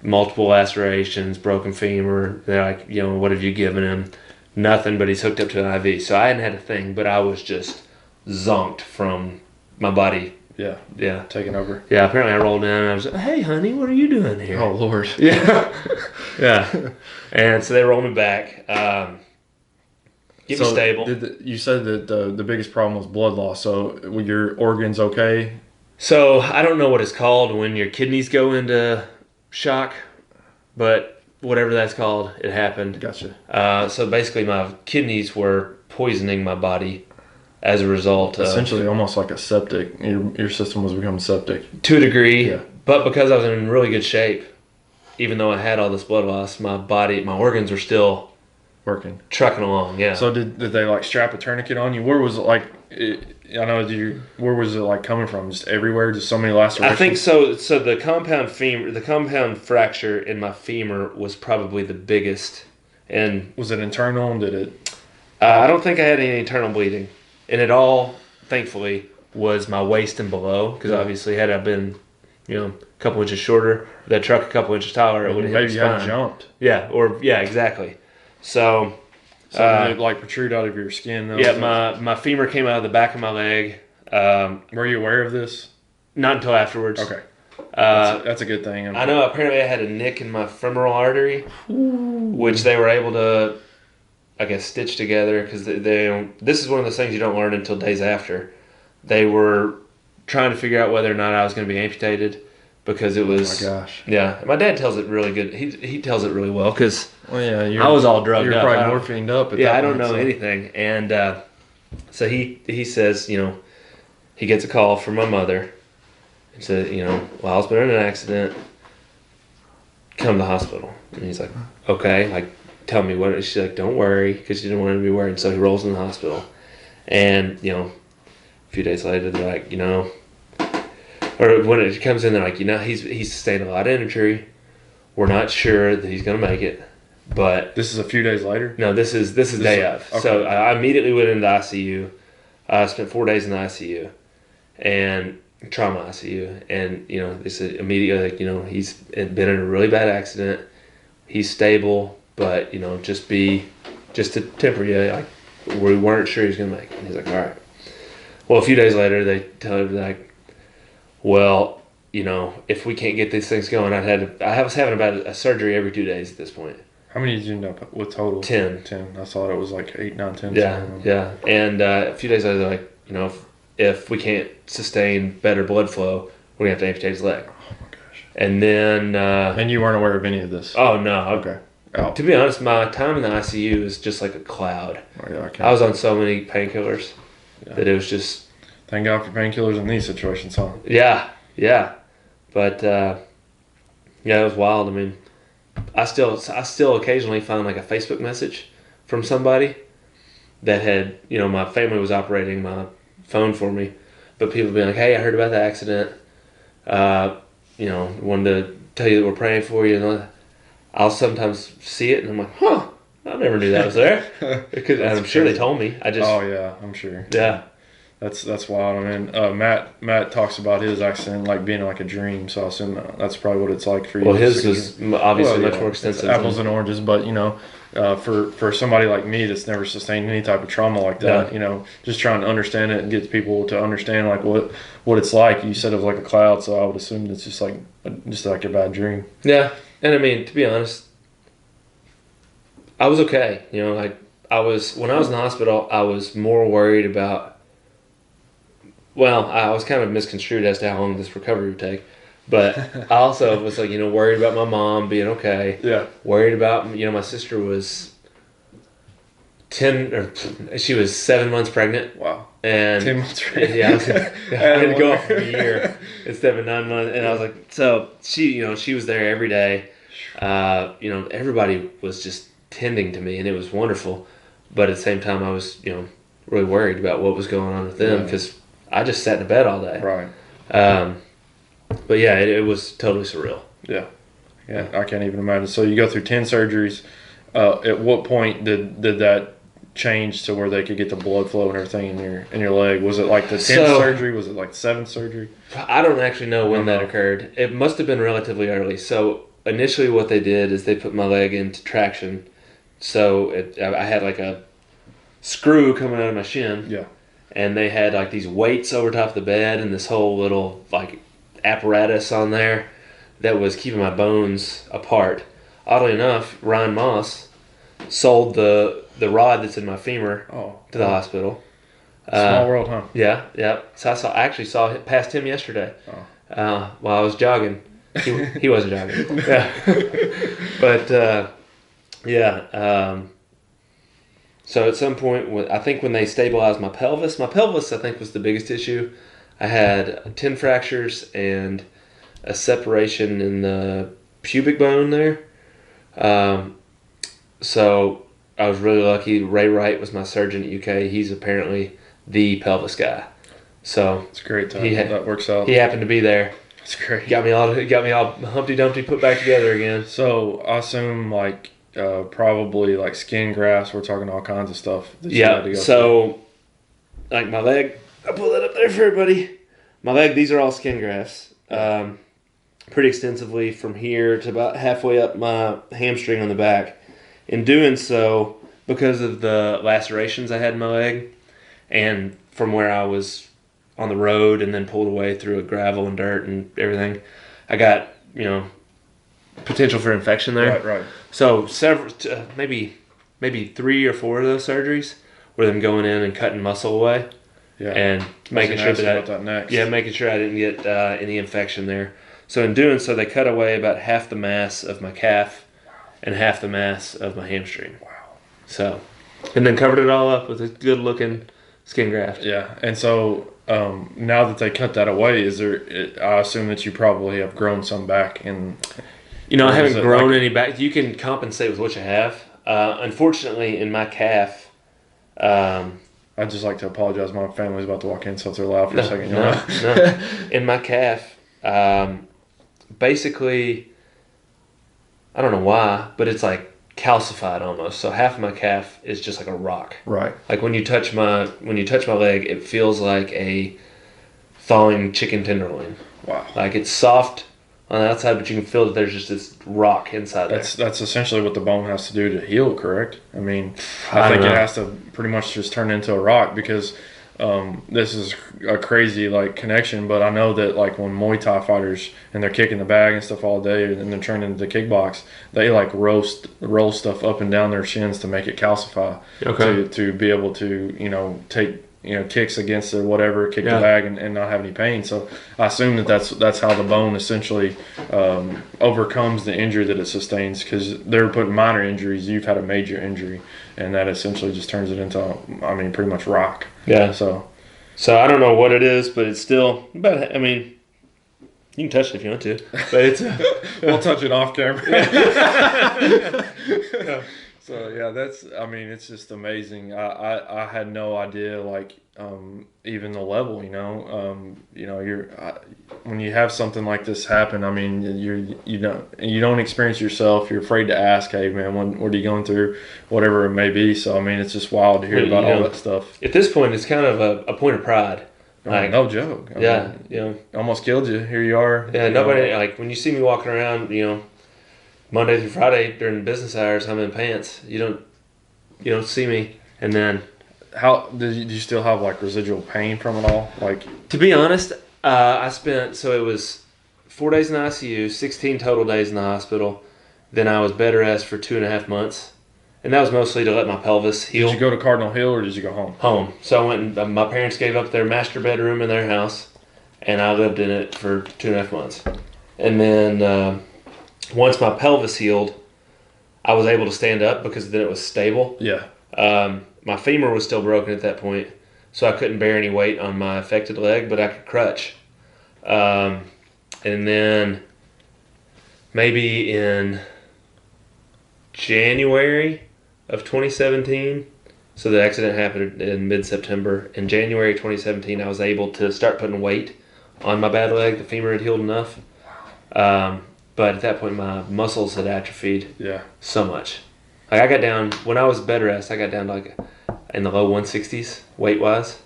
[SPEAKER 2] multiple lacerations, broken femur." They're like, "You know, what have you given him?" Nothing, but he's hooked up to an IV. So I hadn't had a thing, but I was just zonked from my body.
[SPEAKER 1] Yeah.
[SPEAKER 2] Yeah.
[SPEAKER 1] Taking over.
[SPEAKER 2] Yeah, apparently I rolled in and I was like, "Hey, honey, what are you doing here?"
[SPEAKER 1] Oh Lord.
[SPEAKER 2] Yeah. Yeah. And so they rolled me back. Get me stable.
[SPEAKER 1] You said that the biggest problem was blood loss. So were your organs okay?
[SPEAKER 2] So I don't know what it's called when your kidneys go into shock, but whatever that's called, it happened.
[SPEAKER 1] Gotcha.
[SPEAKER 2] So basically my kidneys were poisoning my body as a result of...
[SPEAKER 1] Essentially almost like a septic. Your system was becoming septic.
[SPEAKER 2] To a degree,
[SPEAKER 1] Yeah.
[SPEAKER 2] but because I was in really good shape, even though I had all this blood loss, my organs were still
[SPEAKER 1] Working.
[SPEAKER 2] trucking along, yeah.
[SPEAKER 1] So did they like strap a tourniquet on you? Where was it like? Where was it like coming from? Just everywhere? Just so many lacerations?
[SPEAKER 2] I think so. So the compound fracture in my femur was probably the biggest. And
[SPEAKER 1] was it internal? Did it?
[SPEAKER 2] I don't think I had any internal bleeding. And it all, thankfully, was my waist and below. Because obviously had I been, a couple inches shorter, that truck a couple inches taller, it would have hit
[SPEAKER 1] maybe you had jumped.
[SPEAKER 2] Yeah, exactly. So
[SPEAKER 1] did it like protrude out of your skin? Though?
[SPEAKER 2] Yeah, my femur came out of the back of my leg.
[SPEAKER 1] Were you aware of this?
[SPEAKER 2] Not until afterwards.
[SPEAKER 1] Okay. That's a good thing.
[SPEAKER 2] I know apparently I had a nick in my femoral artery, which they were able to, I guess, stitch together because this is one of those things you don't learn until days after. They were trying to figure out whether or not I was going to be amputated because it was...
[SPEAKER 1] Oh my gosh.
[SPEAKER 2] Yeah, my dad tells it really good. He tells it really well because
[SPEAKER 1] I
[SPEAKER 2] was all drugged up.
[SPEAKER 1] You're probably morphined up at that point.
[SPEAKER 2] I don't know anything. And so he says, he gets a call from my mother and says, Lyle's been in an accident. Come to the hospital. And he's like, okay, like, tell me what. She's like, don't worry, because she didn't want him to be worried. So he rolls in the hospital. And, a few days later, they're like, or when it comes in, they're like, he's sustained a lot of injury. We're not sure that he's going to make it. But
[SPEAKER 1] this is a few days later?
[SPEAKER 2] No, this is day of.
[SPEAKER 1] Okay.
[SPEAKER 2] So I immediately went into the ICU. I spent 4 days in the ICU and trauma ICU. And, they said immediately, like, he's been in a really bad accident. He's stable, but, just to temper you, like, we weren't sure he was going to make it. And he's like, all right. Well, a few days later, they tell him, like, well, if we can't get these things going, I was having about a surgery every 2 days at this point.
[SPEAKER 1] How many did you end up with total?
[SPEAKER 2] 10.
[SPEAKER 1] 10. I thought it was like 8, 9, 10.
[SPEAKER 2] Yeah. And a few days later, they're like, if we can't sustain better blood flow, we're going to have to amputate his leg.
[SPEAKER 1] Oh my gosh.
[SPEAKER 2] And then...
[SPEAKER 1] and you weren't aware of any of this?
[SPEAKER 2] Oh, no.
[SPEAKER 1] Okay.
[SPEAKER 2] To be honest, my time in the ICU is just like a cloud.
[SPEAKER 1] Oh, yeah,
[SPEAKER 2] I was on so many painkillers that it was just...
[SPEAKER 1] Thank God for painkillers in these situations, huh?
[SPEAKER 2] Yeah. But, it was wild. I mean... I still occasionally find like a Facebook message from somebody that had, my family was operating my phone for me, but people being like, hey, I heard about the accident, wanted to tell you that we're praying for you. And I'll sometimes see it and I'm like, huh, I never knew that was there. Because I'm sure they told me.
[SPEAKER 1] Oh yeah, I'm sure.
[SPEAKER 2] Yeah.
[SPEAKER 1] That's wild. I mean, Matt talks about his accident like being like a dream. So I assume that's probably what it's like for you.
[SPEAKER 2] Well, his was obviously much more extensive.
[SPEAKER 1] It's apples and oranges, but for somebody like me that's never sustained any type of trauma like that, just trying to understand it and get people to understand like what it's like. You said it was like a cloud, so I would assume it's just like a bad dream.
[SPEAKER 2] Yeah, and I mean, to be honest, I was okay. When I was in the hospital, I was more worried about. Well, I was kind of misconstrued as to how long this recovery would take, But I also was like, worried about my mom being okay.
[SPEAKER 1] Yeah.
[SPEAKER 2] Worried about, my sister was she was 7 months pregnant.
[SPEAKER 1] Wow.
[SPEAKER 2] And
[SPEAKER 1] 10 months pregnant.
[SPEAKER 2] yeah, I had to go off of a year instead of 9 months. And I was like, so she was there every day. Everybody was just tending to me, and it was wonderful. But at the same time, I was, really worried about what was going on with them because I just sat in bed all day.
[SPEAKER 1] Right.
[SPEAKER 2] But yeah, it was totally surreal.
[SPEAKER 1] Yeah. Yeah, I can't even imagine. So you go through 10 surgeries. At what point did that change to where they could get the blood flow and everything in your leg? Was it like the 10th surgery? Was it like the 7th surgery?
[SPEAKER 2] I don't actually know when that occurred. It must have been relatively early. So initially what they did is they put my leg into traction. So I had like a screw coming out of my shin.
[SPEAKER 1] Yeah.
[SPEAKER 2] And they had like these weights over top of the bed and this whole little like apparatus on there that was keeping my bones apart. Oddly enough, Ryan Moss sold the rod that's in my femur to the hospital.
[SPEAKER 1] Small world, huh?
[SPEAKER 2] Yeah. So I actually saw it past him yesterday while I was jogging. He wasn't jogging. Yeah. But so at some point, I think when they stabilized my pelvis I think was the biggest issue. I had 10 fractures and a separation in the pubic bone there. So I was really lucky. Ray Wright was my surgeon at UK. He's apparently the pelvis guy. So
[SPEAKER 1] it's great time. That works out.
[SPEAKER 2] He happened to be there.
[SPEAKER 1] That's great.
[SPEAKER 2] Got me all Humpty Dumpty put back together again.
[SPEAKER 1] So I assume like probably like skin grafts. We're talking all kinds of stuff.
[SPEAKER 2] Yeah. So like my leg, I pull that up there for everybody. My leg. These are all skin grafts. Pretty extensively from here to about halfway up my hamstring on the back. In doing so, because of the lacerations I had in my leg, and from where I was on the road and then pulled away through gravel and dirt and everything, I got, potential for infection there.
[SPEAKER 1] Right.
[SPEAKER 2] So maybe 3 or 4 of those surgeries were them going in and cutting muscle away.
[SPEAKER 1] Yeah.
[SPEAKER 2] And making sure
[SPEAKER 1] making
[SPEAKER 2] sure I didn't get any infection there. So in doing so, they cut away about half the mass of my calf and half the mass of my hamstring.
[SPEAKER 1] Wow.
[SPEAKER 2] So, and then covered it all up with a good-looking skin graft.
[SPEAKER 1] Yeah, and so now that they cut that away, I assume that you probably have grown some back. And
[SPEAKER 2] I haven't grown any back. You can compensate with what you have. Unfortunately, in my calf,
[SPEAKER 1] I'd just like to apologize. My family's about to walk in, so if they're loud for a second.
[SPEAKER 2] No. In my calf, basically, I don't know why, but it's like calcified almost. So half of my calf is just like a rock.
[SPEAKER 1] Right.
[SPEAKER 2] Like when you touch my leg, it feels like a thawing chicken tenderloin.
[SPEAKER 1] Wow.
[SPEAKER 2] Like it's soft on the outside, but you can feel that there's just this rock inside there.
[SPEAKER 1] That's essentially what the bone has to do to heal, correct? I mean, I think it has to pretty much just turn into a rock because this is a crazy connection, but I know that when Muay Thai fighters and they're kicking the bag and stuff all day and they're turning into kickbox, they roll stuff up and down their shins to make it calcify.
[SPEAKER 2] Okay.
[SPEAKER 1] To be able to take kicks against it, whatever, kick the bag and not have any pain. So I assume that's how the bone essentially overcomes the injury that it sustains, because they're putting minor injuries. You've had a major injury, and that essentially just turns it into, pretty much rock.
[SPEAKER 2] Yeah.
[SPEAKER 1] So
[SPEAKER 2] I don't know what it is, but it's still about, you can touch it if you want to, but it's
[SPEAKER 1] we'll touch it off camera.
[SPEAKER 2] Yeah.
[SPEAKER 1] So yeah, it's just amazing. I had no idea even the level, when you have something like this happen, you don't experience yourself. You're afraid to ask, hey man, what are you going through, whatever it may be. So it's just wild to hear about all that stuff.
[SPEAKER 2] At this point, it's kind of a point of pride.
[SPEAKER 1] No joke. Almost killed you. Here you are.
[SPEAKER 2] Yeah, nobody when you see me walking around, Monday through Friday during business hours, I'm in pants. You don't see me. And then,
[SPEAKER 1] how did you still have residual pain from it all?
[SPEAKER 2] To be honest, it was 4 days in the ICU, 16 total days in the hospital. Then I was bed rest for 2.5 months, and that was mostly to let my pelvis heal.
[SPEAKER 1] Did you go to Cardinal Hill or did you go home?
[SPEAKER 2] Home. So I went. And, my parents gave up their master bedroom in their house, and I lived in it for 2.5 months. And then once my pelvis healed, I was able to stand up because then it was stable.
[SPEAKER 1] Yeah.
[SPEAKER 2] My femur was still broken at that point, so I couldn't bear any weight on my affected leg, but I could crutch. And then maybe in January of 2017, so the accident happened in mid-September. In January 2017, I was able to start putting weight on my bad leg. The femur had healed enough. But at that point, my muscles had atrophied so much. Like I got down, when I was bed rest, I got down to like in the low 160s weight-wise.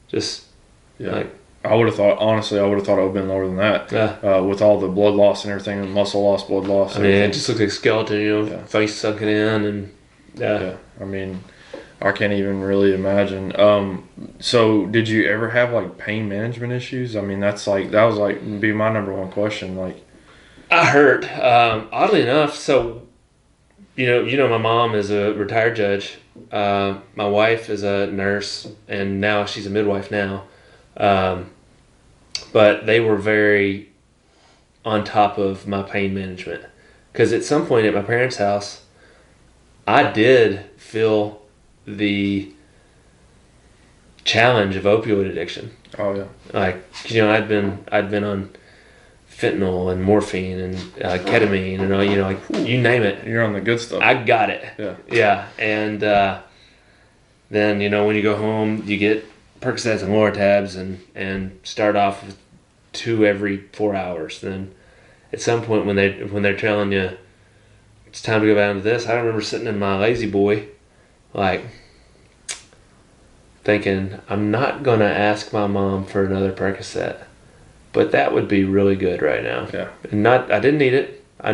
[SPEAKER 2] Just like...
[SPEAKER 1] I would have thought, honestly, it would have been lower than that.
[SPEAKER 2] Yeah.
[SPEAKER 1] With all the blood loss and everything, and muscle loss, blood loss.
[SPEAKER 2] I mean, it just looks like a skeleton, face sunken in, and
[SPEAKER 1] I mean, I can't even really imagine. So did you ever have like pain management issues? I mean, that was like be my number one question. Like,
[SPEAKER 2] I hurt. Oddly enough, so you know, my mom is a retired judge. My wife is a nurse, and now she's a midwife now. But they were very on top of my pain management, because at some point at my parents' house, I did feel the challenge of opioid addiction.
[SPEAKER 1] Oh yeah.
[SPEAKER 2] Like, you know, I'd been on fentanyl and morphine and ketamine and all, you know, like you name it.
[SPEAKER 1] You're on the good stuff.
[SPEAKER 2] I got it.
[SPEAKER 1] Yeah.
[SPEAKER 2] Yeah. And then, you know, when you go home, you get Percocets and Lortabs and start off with 2 every 4 hours. Then at some point when they're telling you it's time to go down to this, I remember sitting in my lazy boy, like thinking, I'm not gonna ask my mom for another Percocet, but that would be really good right now.
[SPEAKER 1] Yeah.
[SPEAKER 2] And I didn't need it. I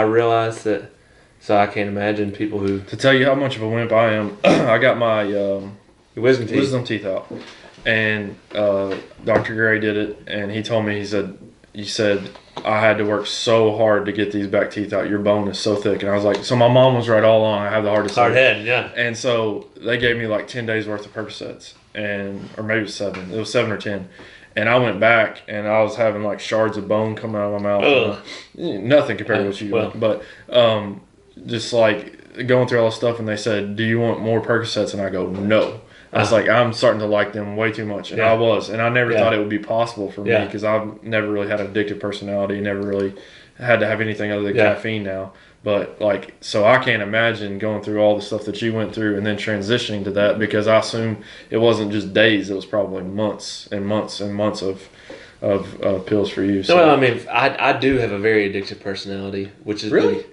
[SPEAKER 2] realized that. So I can't imagine people who...
[SPEAKER 1] To tell you how much of a wimp I am, I got my
[SPEAKER 2] wisdom
[SPEAKER 1] teeth out. And Dr. Gray did it, and he told me, he said, I had to work so hard to get these back teeth out. Your bone is so thick. And I was like, so my mom was right all along. I have the hardest
[SPEAKER 2] hard head, yeah.
[SPEAKER 1] And so they gave me like 10 days worth of Percocets, or maybe it was 7. It was 7 or 10. And I went back, and I was having like shards of bone coming out of my mouth. Nothing compared to what you want. But just like going through all this stuff, and they said, do you want more Percocets? And I go, no. I was like, I'm starting to like them way too much. And I was. And I never thought it would be possible for me, because I've never really had an addictive personality, never really had to have anything other than caffeine now. But like, so I can't imagine going through all the stuff that you went through and then transitioning to that, because I assume it wasn't just days, it was probably months and months and months of pills for you. So.
[SPEAKER 2] Well, I mean, I do have a very addictive personality, which is
[SPEAKER 1] really...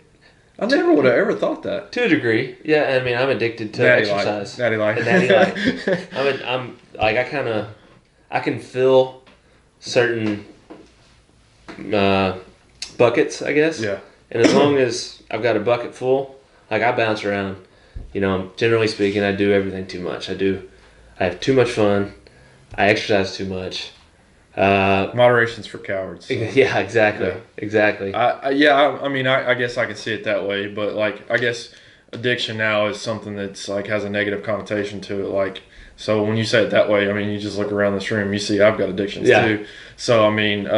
[SPEAKER 1] I never would have ever thought that.
[SPEAKER 2] To a degree, yeah. I mean, I'm addicted to exercise.
[SPEAKER 1] Natty light.
[SPEAKER 2] I'm like I can fill certain buckets, I guess.
[SPEAKER 1] Yeah.
[SPEAKER 2] And as long as I've got a bucket full, like I bounce around. You know, generally speaking, I do everything too much. I have too much fun. I exercise too much.
[SPEAKER 1] Moderation's for cowards. So.
[SPEAKER 2] Yeah, exactly.
[SPEAKER 1] Yeah.
[SPEAKER 2] Exactly.
[SPEAKER 1] I mean, I guess I can see it that way, but like, I guess addiction now is something that's like has a negative connotation to it. Like, so when you say it that way, I mean, you just look around this room, you see I've got addictions too. So I mean,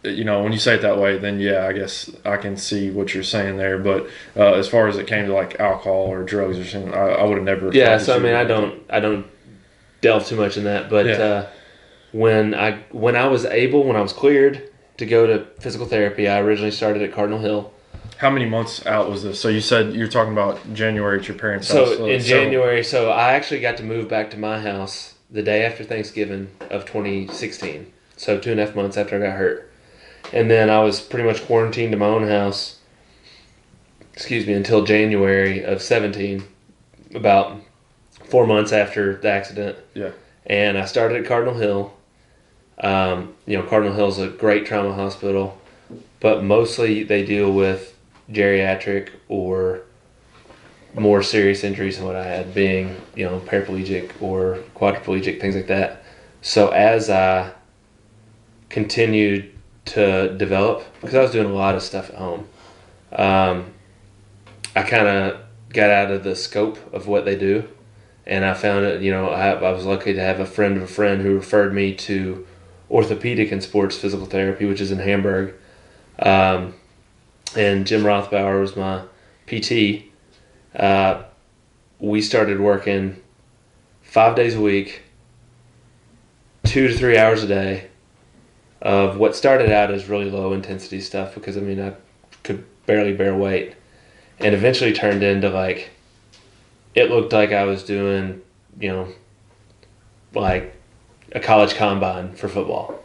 [SPEAKER 1] you know, when you say it that way, then yeah, I guess I can see what you're saying there. But as far as it came to like alcohol or drugs or something, I would have never.
[SPEAKER 2] Yeah. So I mean, I don't delve too much in that, but. When I was cleared to go to physical therapy, I originally started at Cardinal Hill.
[SPEAKER 1] How many months out was this? So you said you're talking about January at your parents'
[SPEAKER 2] house.
[SPEAKER 1] So
[SPEAKER 2] in January, so I actually got to move back to my house the day after Thanksgiving of 2016. So 2.5 months after I got hurt. And then I was pretty much quarantined to my own house, until January of 17, about 4 months after the accident.
[SPEAKER 1] Yeah.
[SPEAKER 2] And I started at Cardinal Hill. You know, Cardinal Hill's a great trauma hospital, but mostly they deal with geriatric or more serious injuries than what I had, being, you know, paraplegic or quadriplegic, things like that. So as I continued to develop, because I was doing a lot of stuff at home, I kind of got out of the scope of what they do. And I found it, you know, I was lucky to have a friend of a friend who referred me to orthopedic and sports physical therapy, which is in Hamburg. and Jim Rothbauer was my PT. We started working 5 days a week, 2 to 3 hours a day of what started out as really low intensity stuff because I could barely bear weight, and eventually turned into like it looked like I was doing like a college combine for football.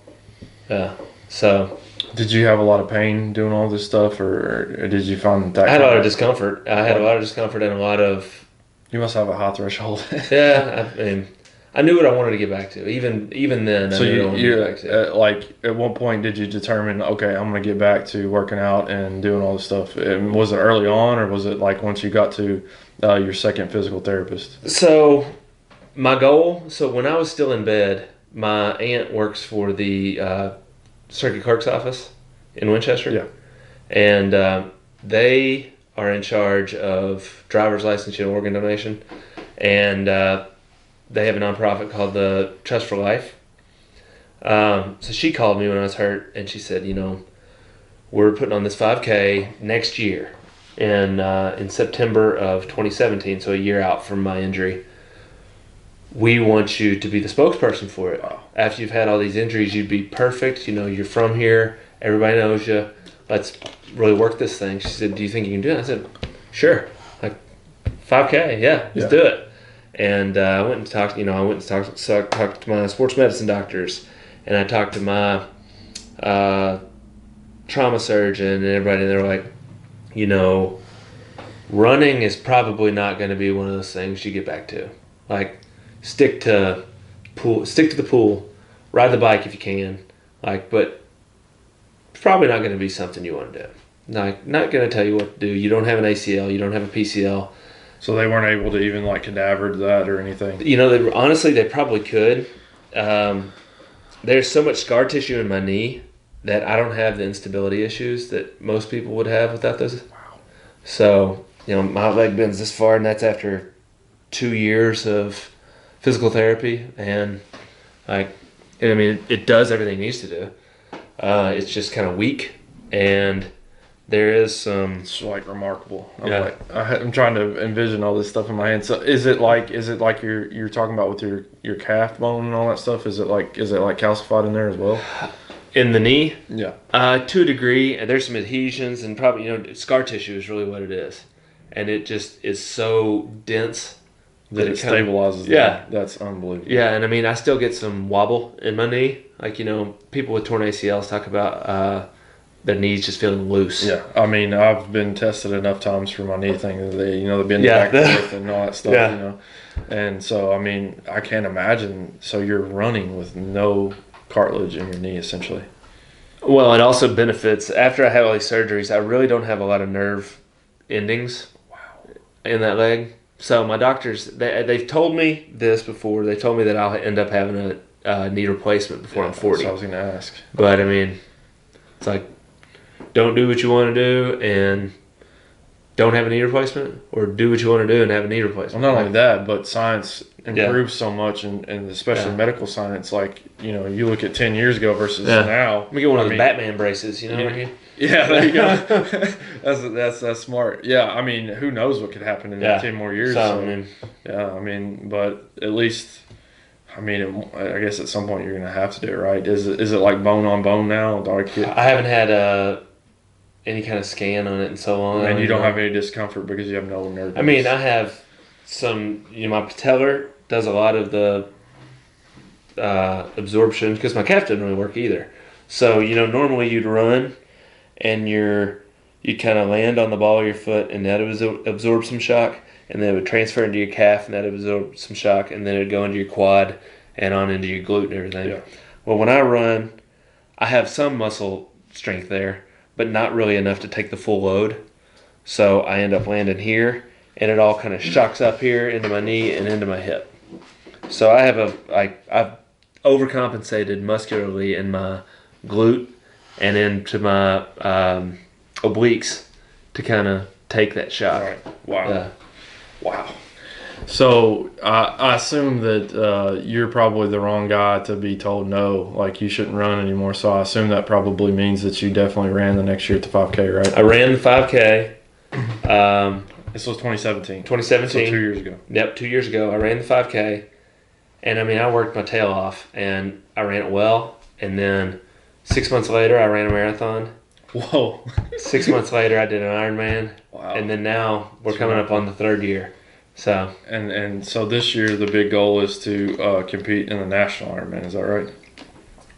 [SPEAKER 2] So
[SPEAKER 1] Did you have a lot of pain doing all this stuff, or did you find that?
[SPEAKER 2] I had a lot of discomfort. I had a lot of discomfort and a lot of.
[SPEAKER 1] You must have a high threshold.
[SPEAKER 2] Yeah, I mean, I knew what I wanted to get back to. Even then, I knew what I wanted to get back to.
[SPEAKER 1] Like, at what point did you determine, okay, I'm going to get back to working out and doing all this stuff? And was it early on, or was it like once you got to your second physical therapist?
[SPEAKER 2] So, my goal. So when I was still in bed, my aunt works for the circuit clerk's office in Winchester.
[SPEAKER 1] Yeah.
[SPEAKER 2] And they are in charge of driver's license and organ donation. And they have a nonprofit called the Trust for Life. So she called me when I was hurt, and she said, we're putting on this 5K next year in September of 2017, so a year out from my injury. We want you to be the spokesperson for it.
[SPEAKER 1] Wow.
[SPEAKER 2] After you've had all these injuries, you'd be perfect. You're from here. Everybody knows you. Let's really work this thing. She said, do you think you can do it? I said, sure. Like 5K, yeah, let's do it. And I went and talked, talked to my sports medicine doctors, and I talked to my trauma surgeon and everybody, and they were like, running is probably not going to be one of those things you get back to. Like, stick to the pool, ride the bike if you can, but it's probably not going to be something you want to do. Not going to tell you what to do. You don't have an ACL, you don't have a PCL.
[SPEAKER 1] So they weren't able to even like cadaver that or anything?
[SPEAKER 2] Honestly, they probably could. There's so much scar tissue in my knee that I don't have the instability issues that most people would have without those.
[SPEAKER 1] Wow.
[SPEAKER 2] So, my leg bends this far, and that's after 2 years of physical therapy, and it does everything it needs to do. It's just kind of weak, and there is some.
[SPEAKER 1] It's like remarkable. I'm trying to envision all this stuff in my hand. So is it like you're talking about with your calf bone and all that stuff? Is it like calcified in there as well?
[SPEAKER 2] In the knee?
[SPEAKER 1] Yeah.
[SPEAKER 2] To a degree, and there's some adhesions, and probably scar tissue is really what it is, and it just is so dense.
[SPEAKER 1] That it stabilizes.
[SPEAKER 2] Yeah.
[SPEAKER 1] That's unbelievable.
[SPEAKER 2] Yeah, and I still get some wobble in my knee. People with torn ACLs talk about their knees just feeling loose.
[SPEAKER 1] Yeah, I've been tested enough times for my knee thing that they bend back and forth and all that stuff.
[SPEAKER 2] Yeah.
[SPEAKER 1] And so I can't imagine. So you're running with no cartilage in your knee essentially.
[SPEAKER 2] Well, it also benefits after I had all these surgeries. I really don't have a lot of nerve endings.
[SPEAKER 1] Wow.
[SPEAKER 2] In that leg. So my doctors, they've told me this before. They told me that I'll end up having a knee replacement before I'm 40.
[SPEAKER 1] That's what I was going to ask.
[SPEAKER 2] But it's like, don't do what you want to do and don't have a knee replacement, or do what you want to do and have a knee replacement.
[SPEAKER 1] Well, not only that, but science improves so much, and especially medical science. Like, you look at 10 years ago versus now.
[SPEAKER 2] Let me get one of those Batman braces,
[SPEAKER 1] Yeah, there you go. That's smart. Yeah, who knows what could happen in 10 more years. But at least, I guess at some point you're going to have to do it, right? Is it like bone on bone now?
[SPEAKER 2] I haven't had any kind of scan on it in so long.
[SPEAKER 1] And you don't have any discomfort because you have no nerve.
[SPEAKER 2] I have some, my patellar does a lot of the absorption because my calf doesn't really work either. So, normally you'd run and you'd kind of land on the ball of your foot, and that would absorb some shock, and then it would transfer into your calf, and that would absorb some shock, and then it would go into your quad and on into your glute and everything.
[SPEAKER 1] Yeah.
[SPEAKER 2] Well, when I run, I have some muscle strength there, but not really enough to take the full load. So I end up landing here, and it all kind of shocks up here into my knee and into my hip. So I've overcompensated muscularly in my glute and into my obliques to kind of take that shot.
[SPEAKER 1] Right. Wow. Wow. So I assume that you're probably the wrong guy to be told no, like you shouldn't run anymore. So I assume that probably means that you definitely ran the next year at the 5K, right?
[SPEAKER 2] I ran the 5K.
[SPEAKER 1] This was 2017.
[SPEAKER 2] 2017.
[SPEAKER 1] So 2 years ago.
[SPEAKER 2] Yep, 2 years ago. I ran the 5K. And I mean, I worked my tail off and I ran it well. And then 6 months later, I ran a marathon.
[SPEAKER 1] Whoa.
[SPEAKER 2] 6 months later, I did an Ironman.
[SPEAKER 1] Wow.
[SPEAKER 2] And then now we're coming up on the third year. So
[SPEAKER 1] and so this year the big goal is to compete in the national Ironman. Is that right?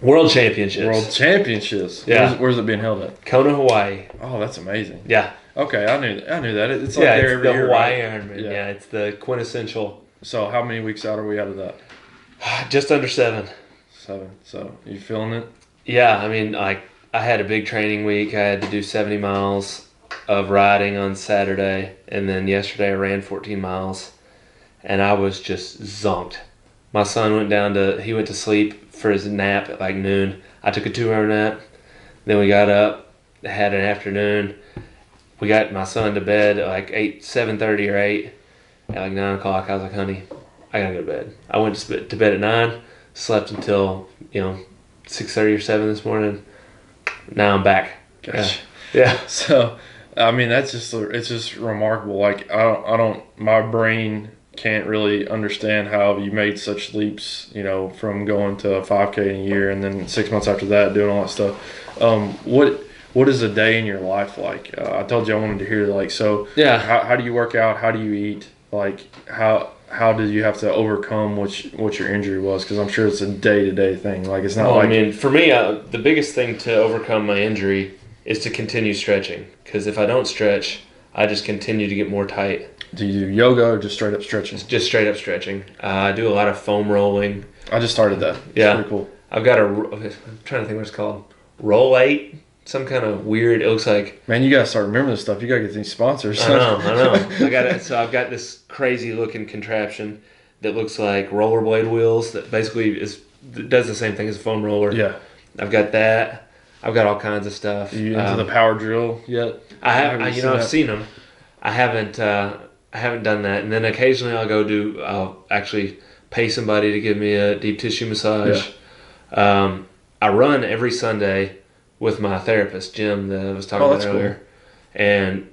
[SPEAKER 2] World Championships.
[SPEAKER 1] World Championships.
[SPEAKER 2] Yeah.
[SPEAKER 1] Where's it being held at?
[SPEAKER 2] Kona, Hawaii.
[SPEAKER 1] Oh, that's amazing.
[SPEAKER 2] Yeah.
[SPEAKER 1] Okay, I knew that. It's like there every
[SPEAKER 2] the
[SPEAKER 1] year.
[SPEAKER 2] Hawaii
[SPEAKER 1] Right?
[SPEAKER 2] Ironman. Yeah, it's the quintessential.
[SPEAKER 1] So how many weeks out are we out of that?
[SPEAKER 2] Just under 7.
[SPEAKER 1] 7. So you feeling it?
[SPEAKER 2] Yeah, I mean, like I had a big training week. I had to do 70 miles of riding on Saturday, and then yesterday I ran 14 miles, and I was just zonked. My son went to sleep for his nap at like noon. I took a 2-hour nap. Then we got up, had an afternoon. We got my son to bed at like 7:30 or 8. At like 9 o'clock, I was like, honey, I gotta go to bed. I went to bed at 9, slept until 6:30 or 7 this morning. Now I'm back.
[SPEAKER 1] Gosh.
[SPEAKER 2] Yeah.
[SPEAKER 1] So, I mean, it's just remarkable. Like my brain can't really understand how you made such leaps, from going to a 5K in a year and then 6 months after that doing all that stuff. What is a day in your life like? I told you I wanted to hear so.
[SPEAKER 2] Yeah.
[SPEAKER 1] How do you work out? How do you eat? Like how did you have to overcome what your injury was? Because I'm sure it's a day-to-day thing. Like it's not
[SPEAKER 2] I mean, for me, the biggest thing to overcome my injury is to continue stretching. Because if I don't stretch, I just continue to get more tight.
[SPEAKER 1] Do you do yoga or just straight up stretching?
[SPEAKER 2] It's just straight up stretching. I do a lot of foam rolling.
[SPEAKER 1] I just started that.
[SPEAKER 2] Yeah.
[SPEAKER 1] Pretty cool.
[SPEAKER 2] I've got I'm trying to think what it's called. Roll 8. Some kind of weird. It looks like.
[SPEAKER 1] Man, you gotta start remembering this stuff. You gotta get these sponsors.
[SPEAKER 2] I know. I got it. So I've got this crazy looking contraption that looks like rollerblade wheels. That basically does the same thing as a foam roller.
[SPEAKER 1] Yeah.
[SPEAKER 2] I've got that. I've got all kinds of stuff.
[SPEAKER 1] Are you into the power drill yet?
[SPEAKER 2] I've seen them. I haven't done that. And then occasionally I'll actually pay somebody to give me a deep tissue massage. Yeah. I run every Sunday with my therapist, Jim, that I was talking about earlier. Cool. And,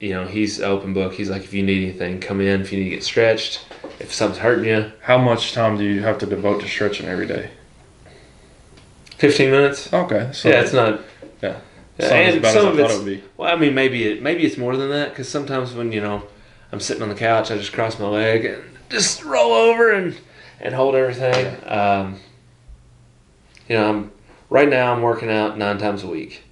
[SPEAKER 2] he's an open book. He's like, if you need anything, come in. If you need to get stretched, if something's hurting you.
[SPEAKER 1] How much time do you have to devote to stretching every day?
[SPEAKER 2] 15 minutes.
[SPEAKER 1] Okay.
[SPEAKER 2] So yeah, it's not.
[SPEAKER 1] Yeah.
[SPEAKER 2] And some of it's. Well, I mean, maybe it's more than that, because sometimes when, I'm sitting on the couch, I just cross my leg and just roll over and hold everything. Yeah. Right now I'm working out 9 times a week,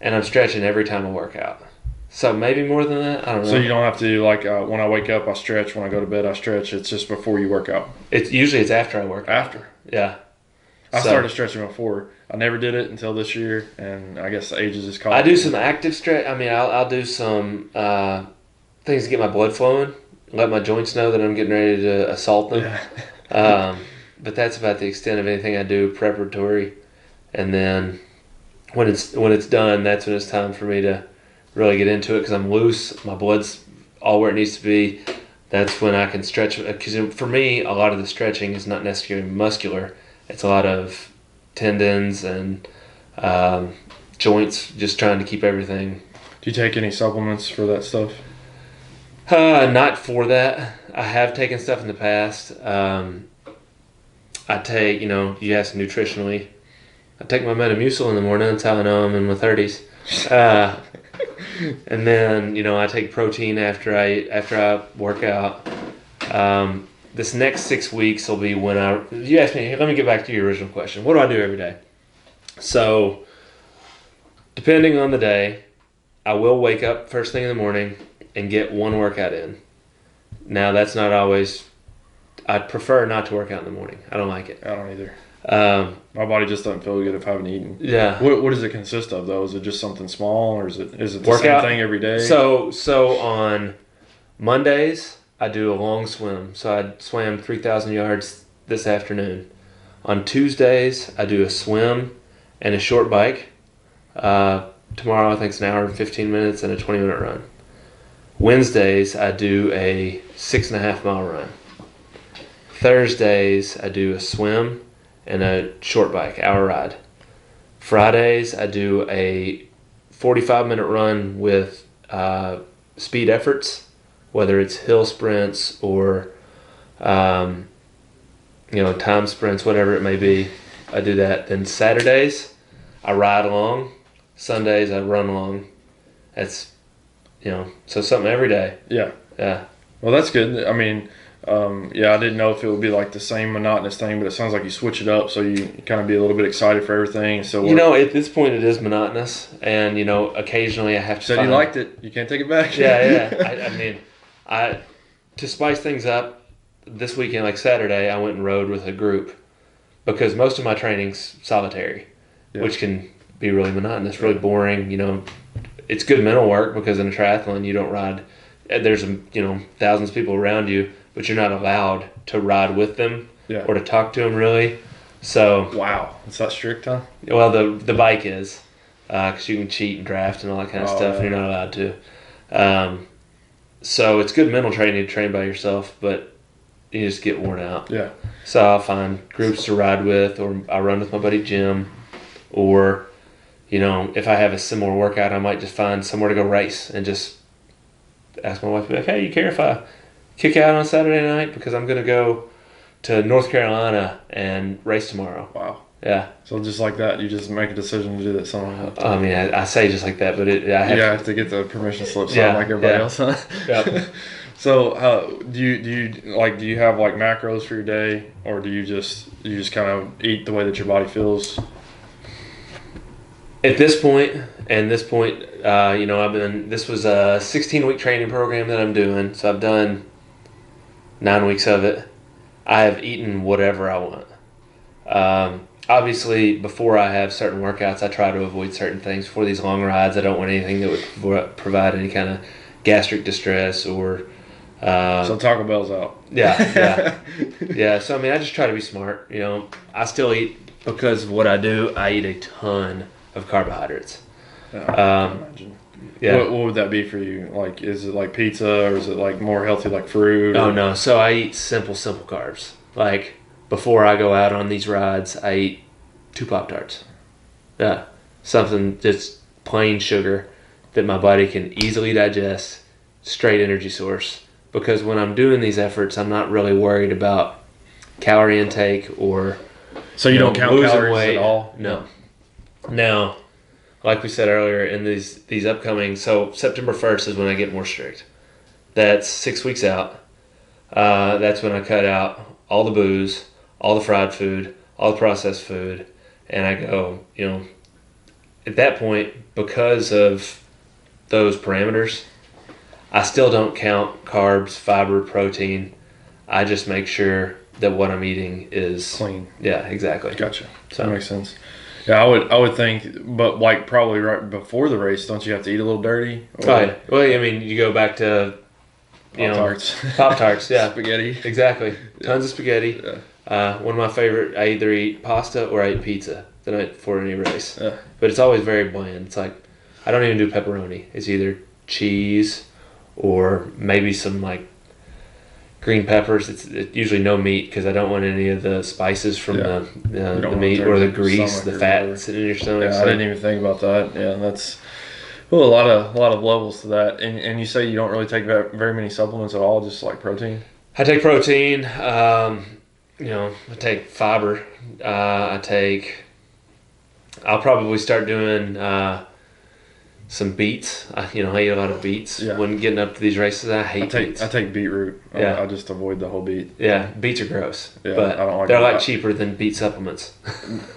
[SPEAKER 2] and I'm stretching every time I work out. So maybe more than that. I don't know.
[SPEAKER 1] So you don't have to when I wake up I stretch, when I go to bed I stretch. It's just before you work out.
[SPEAKER 2] It's after I work out.
[SPEAKER 1] After.
[SPEAKER 2] Yeah.
[SPEAKER 1] I started stretching before. I never did it until this year, and I guess the age is just caught.
[SPEAKER 2] I do some active stretch. I mean, I'll do some things to get my blood flowing. Let my joints know that I'm getting ready to assault them. Yeah. But that's about the extent of anything I do preparatory. And then when it's done, that's when it's time for me to really get into it, because I'm loose. My blood's all where it needs to be. That's when I can stretch. Because for me, a lot of the stretching is not necessarily muscular. It's a lot of tendons and joints, just trying to keep everything.
[SPEAKER 1] Do you take any supplements for that stuff?
[SPEAKER 2] Not for that. I have taken stuff in the past. I take, you ask nutritionally. I take my Metamucil in the morning. That's how I know I'm in my 30s. And then, I take protein after I work out. This next 6 weeks will be when you asked me, let me get back to your original question. What do I do every day? So, depending on the day, I will wake up first thing in the morning and get one workout in. Now, that's not always, I'd prefer not to work out in the morning. I don't like it.
[SPEAKER 1] I don't either. My body just doesn't feel good if I haven't eaten.
[SPEAKER 2] Yeah.
[SPEAKER 1] What does it consist of though? Is it just something small, or is it the
[SPEAKER 2] workout?
[SPEAKER 1] Same thing every day?
[SPEAKER 2] So on Mondays I do a long swim. So I swam 3,000 yards this afternoon. On Tuesdays I do a swim and a short bike. Tomorrow I think it's an hour and 15 minutes and a 20-minute run. Wednesdays, I do a 6.5 mile run. Thursdays, I do a swim and a short bike, hour ride. Fridays, I do a 45-minute run with speed efforts, whether it's hill sprints or time sprints, whatever it may be. I do that. Then Saturdays, I ride along. Sundays, I run along. That's, so something every day.
[SPEAKER 1] Yeah.
[SPEAKER 2] Yeah.
[SPEAKER 1] Well, that's good. I mean, I didn't know if it would be like the same monotonous thing, but it sounds like you switch it up so you kind of be a little bit excited for everything. So
[SPEAKER 2] at this point it is monotonous, and occasionally I have to.
[SPEAKER 1] Said you liked it. You can't take it back.
[SPEAKER 2] Yeah. I to spice things up. This weekend, like Saturday, I went and rode with a group because most of my training's solitary, which can be really monotonous, really boring. It's good mental work because in a triathlon you don't ride. There's thousands of people around you, but you're not allowed to ride with them or to talk to them really. So
[SPEAKER 1] wow, it's that strict, huh?
[SPEAKER 2] Well, the bike is because you can cheat and draft and all that kind of stuff, and you're not allowed to. So it's good mental training to train by yourself, but you just get worn out.
[SPEAKER 1] Yeah.
[SPEAKER 2] So I'll find groups to ride with, or I run with my buddy Jim, or if I have a similar workout, I might just find somewhere to go race and just ask my wife, be like, hey, you care if I kick out on Saturday night because I'm going to go to North Carolina and race tomorrow.
[SPEAKER 1] Wow.
[SPEAKER 2] Yeah.
[SPEAKER 1] So just like that, you just make a decision to do that something.
[SPEAKER 2] I mean, I say just like that, but I
[SPEAKER 1] have to get the permission slip signed like everybody else, huh?
[SPEAKER 2] Yep.
[SPEAKER 1] So do you have like macros for your day, or do you just kind of eat the way that your body feels?
[SPEAKER 2] At this point, this was a 16-week training program that I'm doing, so I've done 9 weeks of it. I have eaten whatever I want. Obviously, before I have certain workouts, I try to avoid certain things. For these long rides, I don't want anything that would provide any kind of gastric distress or...
[SPEAKER 1] so Taco Bell's out.
[SPEAKER 2] Yeah. So, I just try to be smart. I still eat, because of what I do, I eat a ton of carbohydrates.
[SPEAKER 1] Yeah, I can imagine. Yeah. What would that be for you? Like, is it like pizza, or is it like more healthy, like fruit?
[SPEAKER 2] Oh, no. So I eat simple carbs. Like, before I go out on these rides, I eat 2 Pop-Tarts. Yeah. Something just plain sugar that my body can easily digest, straight energy source. Because when I'm doing these efforts, I'm not really worried about calorie intake or...
[SPEAKER 1] So you don't count calories weight at all?
[SPEAKER 2] No. Now, like we said earlier, in these upcoming... So September 1st is when I get more strict. That's 6 weeks out. That's when I cut out all the booze, all the fried food, all the processed food. And I go, at that point, because of those parameters, I still don't count carbs, fiber, protein. I just make sure that what I'm eating is
[SPEAKER 1] clean.
[SPEAKER 2] Yeah, exactly.
[SPEAKER 1] Gotcha. So that makes sense. Yeah, I would think, but like probably right before the race, don't you have to eat a little dirty?
[SPEAKER 2] Right. Well, you go back to
[SPEAKER 1] Pop-Tarts.
[SPEAKER 2] Pop-Tarts, yeah.
[SPEAKER 1] Spaghetti.
[SPEAKER 2] Exactly. Tons of spaghetti.
[SPEAKER 1] Yeah.
[SPEAKER 2] One of my favorite, I either eat pasta or I eat pizza the night before any race.
[SPEAKER 1] Yeah.
[SPEAKER 2] But it's always very bland. It's like, I don't even do pepperoni. It's either cheese or maybe some like green peppers. It's usually no meat because I don't want any of the spices from the meat or the grease, the fat sitting in your stomach.
[SPEAKER 1] Yeah, I didn't even think about that. Yeah, that's a lot of levels to that. And you say you don't really take very many supplements at all, just like protein?
[SPEAKER 2] I take protein. I take fiber. I'll probably start doing some beets. I eat a lot of beets.
[SPEAKER 1] Yeah.
[SPEAKER 2] When getting up to these races, I hate beets.
[SPEAKER 1] I take beetroot.
[SPEAKER 2] Yeah.
[SPEAKER 1] I just avoid the whole beet.
[SPEAKER 2] Yeah, beets are gross.
[SPEAKER 1] Yeah,
[SPEAKER 2] but
[SPEAKER 1] I don't like
[SPEAKER 2] they're a
[SPEAKER 1] that.
[SPEAKER 2] lot cheaper than beet supplements.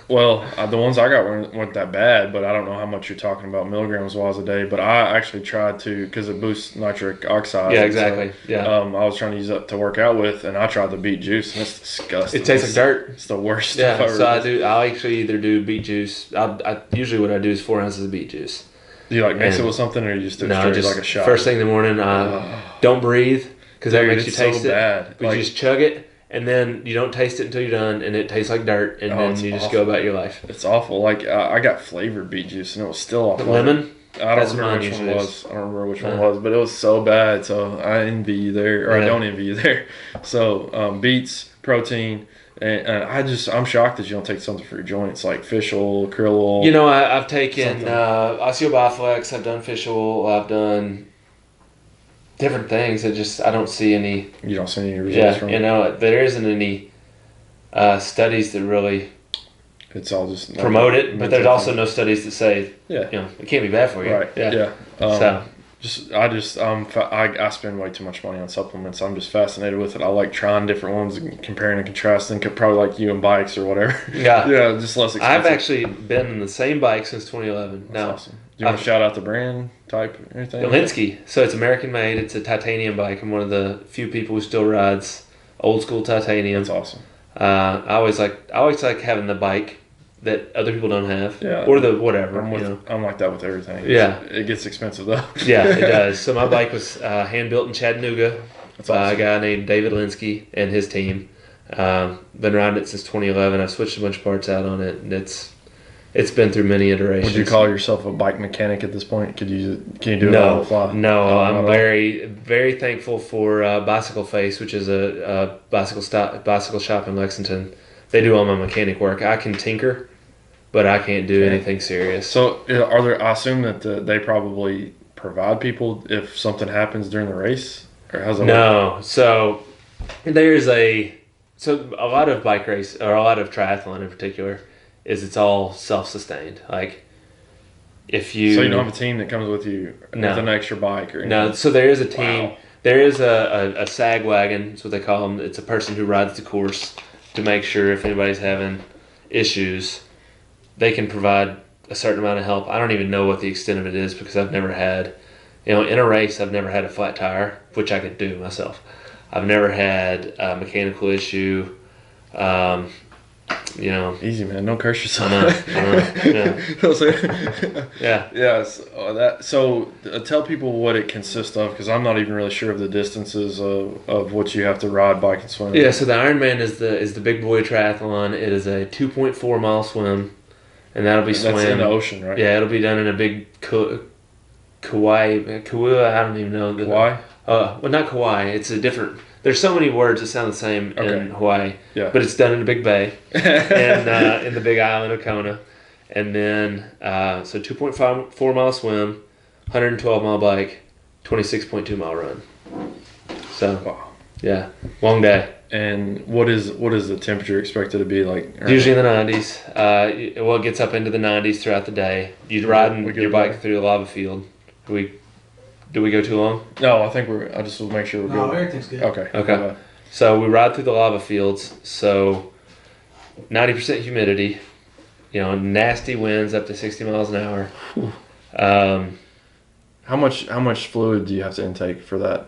[SPEAKER 1] Well, the ones I got weren't that bad, but I don't know how much you're talking about milligrams wise a day. But I actually tried to, because it boosts nitric oxide.
[SPEAKER 2] Yeah, exactly.
[SPEAKER 1] So, I was trying to use that to work out with, and I tried the beet juice, and it's disgusting.
[SPEAKER 2] It tastes like dirt.
[SPEAKER 1] It's the worst
[SPEAKER 2] Yeah,
[SPEAKER 1] stuff ever.
[SPEAKER 2] so I'll actually either do beet juice. Usually what I do is 4 ounces of beet juice.
[SPEAKER 1] Do you mix it with something, or you just do it straight like a shot?
[SPEAKER 2] First thing in the morning, don't breathe, because that makes you taste
[SPEAKER 1] so bad.
[SPEAKER 2] But you just chug it, and then you don't taste it until you're done, and it tastes like dirt, and then you just go about your life.
[SPEAKER 1] It's awful. I got flavored beet juice, and it was still awful.
[SPEAKER 2] Lemon?
[SPEAKER 1] I don't
[SPEAKER 2] That's
[SPEAKER 1] remember
[SPEAKER 2] mine
[SPEAKER 1] which one
[SPEAKER 2] usually
[SPEAKER 1] it
[SPEAKER 2] is.
[SPEAKER 1] was. I don't remember which one it was, but it was so bad. So I envy you there, or I
[SPEAKER 2] Yeah.
[SPEAKER 1] don't envy you there. So beets, protein, and I'm shocked that you don't take something for your joints like fish oil, krill oil.
[SPEAKER 2] You know, I've taken
[SPEAKER 1] Something.
[SPEAKER 2] Osteobiflex. I've done fish oil. I've done different things. I don't see any.
[SPEAKER 1] You don't see any results from
[SPEAKER 2] You
[SPEAKER 1] it.
[SPEAKER 2] know, there isn't any studies that really
[SPEAKER 1] It's all just
[SPEAKER 2] promote it, but there's also
[SPEAKER 1] thing.
[SPEAKER 2] no studies that say,
[SPEAKER 1] Yeah.
[SPEAKER 2] you know, it can't be bad for you.
[SPEAKER 1] Right.
[SPEAKER 2] Yeah.
[SPEAKER 1] Yeah.
[SPEAKER 2] So
[SPEAKER 1] I spend way too much money on supplements. I'm just fascinated with it. I like trying different ones, and comparing and contrasting. Probably like you and bikes or whatever.
[SPEAKER 2] yeah,
[SPEAKER 1] Yeah, just less expensive.
[SPEAKER 2] I've actually been in the same bike since 2011.
[SPEAKER 1] That's
[SPEAKER 2] Now,
[SPEAKER 1] awesome. Do you want to shout out the brand type or anything?
[SPEAKER 2] Linsky. So it's American made. It's a titanium bike. I'm one of the few people who still rides old school titanium.
[SPEAKER 1] That's awesome.
[SPEAKER 2] I always like having the bike that other people don't have.
[SPEAKER 1] Yeah.
[SPEAKER 2] Or the whatever.
[SPEAKER 1] I'm like that with everything.
[SPEAKER 2] Yeah.
[SPEAKER 1] It gets expensive though.
[SPEAKER 2] Yeah, it does. So my bike was hand built in Chattanooga
[SPEAKER 1] That's
[SPEAKER 2] by
[SPEAKER 1] awesome.
[SPEAKER 2] a guy named David Linsky and his team. Been riding it since 2011. I've switched a bunch of parts out on it, and it's been through many iterations.
[SPEAKER 1] Would you call yourself a bike mechanic at this point? Can you do it on the fly?
[SPEAKER 2] No, I'm very, very thankful for Bicycle Face, which is a bicycle shop in Lexington. They do all my mechanic work. I can tinker, but I can't do anything serious.
[SPEAKER 1] So, I assume that they probably provide people if something happens during the race, or how's that work?
[SPEAKER 2] No, so a lot of bike race or a lot of triathlon in particular it's all self-sustained. Like if you
[SPEAKER 1] So you don't have a team that comes with you with an extra bike or anything?
[SPEAKER 2] No, so there is a team.
[SPEAKER 1] Wow.
[SPEAKER 2] There is a sag wagon. That's what they call them. It's a person who rides the course to make sure if anybody's having issues, they can provide a certain amount of help. I don't even know what the extent of it is because I've never had, in a race, I've never had a flat tire, which I could do myself. I've never had a mechanical issue.
[SPEAKER 1] Easy, man. Don't curse yourself.
[SPEAKER 2] I know. Yeah.
[SPEAKER 1] Yes. So tell people what it consists of, because I'm not even really sure of the distances of what you have to ride, bike, and swim.
[SPEAKER 2] Yeah. So the Ironman is the big boy triathlon. It is a 2.4 mile swim, and that'll be swam.
[SPEAKER 1] That's in the ocean, right?
[SPEAKER 2] Yeah, it'll be done in a big Kauai. I don't even know.
[SPEAKER 1] Kauai?
[SPEAKER 2] Well, not Kauai. It's a different. There's so many words that sound the same in Hawaii.
[SPEAKER 1] Yeah.
[SPEAKER 2] But it's done in a big bay, and in the big island of Kona, and then so 2.4 mile swim, 112 mile bike, 26.2 mile run. So
[SPEAKER 1] Wow.
[SPEAKER 2] yeah, long day.
[SPEAKER 1] And what is the temperature expected to be like?
[SPEAKER 2] Usually in the 90s. It gets up into the 90s throughout the day. You're riding your bike through a lava field. Do we go too long?
[SPEAKER 1] No, I think I just will make sure we're good.
[SPEAKER 3] No, everything's good.
[SPEAKER 2] Okay. So we ride through the lava fields. So 90% humidity. Nasty winds up to 60 miles an hour.
[SPEAKER 1] How much fluid do you have to intake for that?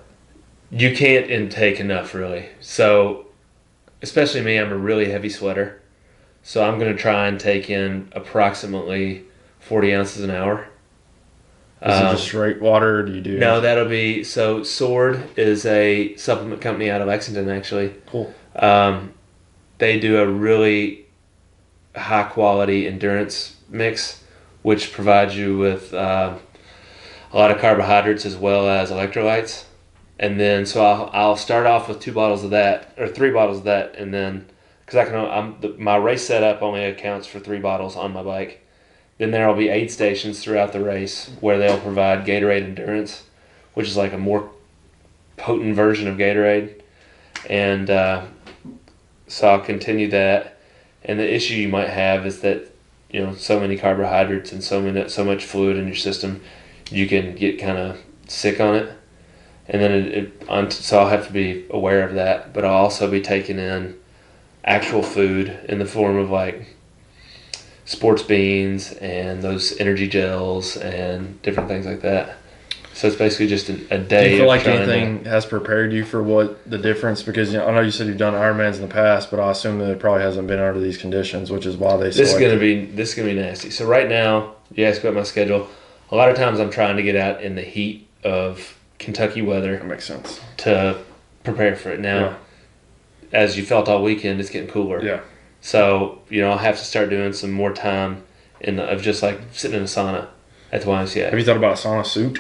[SPEAKER 2] You can't intake enough, really. So, especially me, I'm a really heavy sweater. So I'm going to try and take in approximately 40 ounces an hour.
[SPEAKER 1] Is it just straight water, or do you do?
[SPEAKER 2] No, that'll be... So Sword is a supplement company out of Lexington, actually.
[SPEAKER 1] Cool.
[SPEAKER 2] They do a really high-quality endurance mix, which provides you with a lot of carbohydrates as well as electrolytes. And then, so I'll start off with 2 bottles of that, or 3 bottles of that, and then... Because my race setup only accounts for 3 bottles on my bike. Then there will be aid stations throughout the race where they'll provide Gatorade Endurance, which is like a more potent version of Gatorade. And so I'll continue that. And the issue you might have is that, so many carbohydrates and so much fluid in your system, you can get kind of sick on it. And then so I'll have to be aware of that. But I'll also be taking in actual food in the form of like sports beans and those energy gels and different things like that. So it's basically just a day.
[SPEAKER 1] Do you feel like anything has prepared you for what the difference? Because I know you said you've done Ironmans in the past, but I assume that it probably hasn't been under these conditions, which is why they.
[SPEAKER 2] This is gonna be nasty. So right now, you ask about my schedule. A lot of times I'm trying to get out in the heat of Kentucky weather.
[SPEAKER 1] That makes sense.
[SPEAKER 2] To prepare for it now. As you felt all weekend, it's getting cooler.
[SPEAKER 1] Yeah.
[SPEAKER 2] So, I'll have to start doing some more time of just like sitting in a sauna at the YMCA.
[SPEAKER 1] Have you thought about a sauna suit?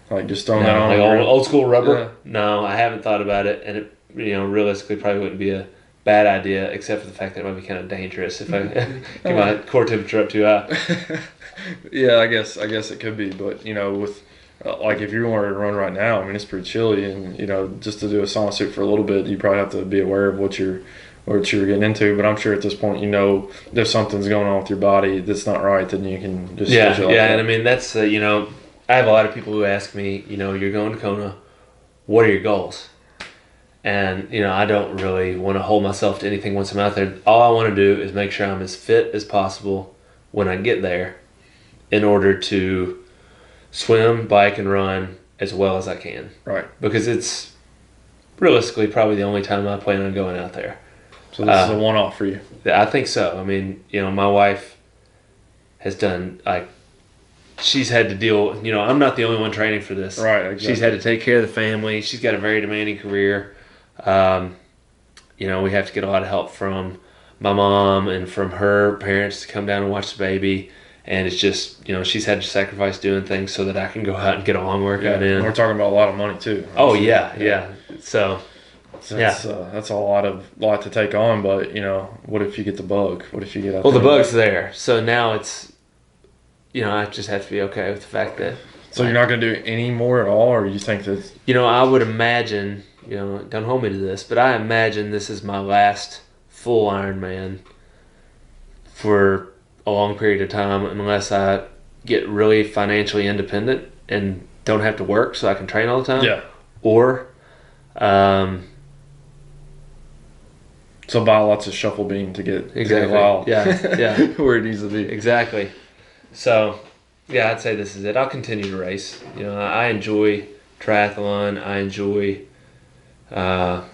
[SPEAKER 1] Like just throwing
[SPEAKER 2] No,
[SPEAKER 1] that on?
[SPEAKER 2] like old school rubber?
[SPEAKER 1] Yeah.
[SPEAKER 2] No, I haven't thought about it, and it realistically probably wouldn't be a bad idea, except for the fact that it might be kind of dangerous if I get my core temperature up too high.
[SPEAKER 1] Yeah, I guess it could be, but with like if you wanted to run right now, I mean it's pretty chilly, and just to do a sauna suit for a little bit, you probably have to be aware of what you're getting into. But I'm sure at this point, if something's going on with your body that's not right, then you can just switch it like that.
[SPEAKER 2] And I mean that's I have a lot of people who ask me, you're going to Kona, what are your goals? And I don't really want to hold myself to anything once I'm out there. All I want to do is make sure I'm as fit as possible when I get there, in order to swim, bike, and run as well as I can.
[SPEAKER 1] Right.
[SPEAKER 2] Because it's realistically probably the only time I plan on going out there.
[SPEAKER 1] So this is a one-off for you.
[SPEAKER 2] I think so. I mean, my wife has done, she's had to deal, I'm not the only one training for this.
[SPEAKER 1] Right, exactly.
[SPEAKER 2] She's had to take care of the family. She's got a very demanding career. We have to get a lot of help from my mom and from her parents to come down and watch the baby. And it's just, she's had to sacrifice doing things so that I can go out and get a long workout in.
[SPEAKER 1] We're talking about a lot of money too.
[SPEAKER 2] Oh, yeah. So,
[SPEAKER 1] that's a lot to take on. But what if you get the bug? What if you get out?
[SPEAKER 2] Well, the bug's there. So now it's, I just have to be okay with the fact that.
[SPEAKER 1] So you're not going to do any more at all, or you think that?
[SPEAKER 2] I would imagine, don't hold me to this, but I imagine this is my last full Ironman for a long period of time, unless I get really financially independent and don't have to work, so I can train all the time.
[SPEAKER 1] Yeah.
[SPEAKER 2] Or,
[SPEAKER 1] so buy lots of shuffle bean to get
[SPEAKER 2] exactly. Yeah.
[SPEAKER 1] Where it needs to be.
[SPEAKER 2] Exactly. So, yeah, I'd say this is it. I'll continue to race. I enjoy triathlon. I enjoy the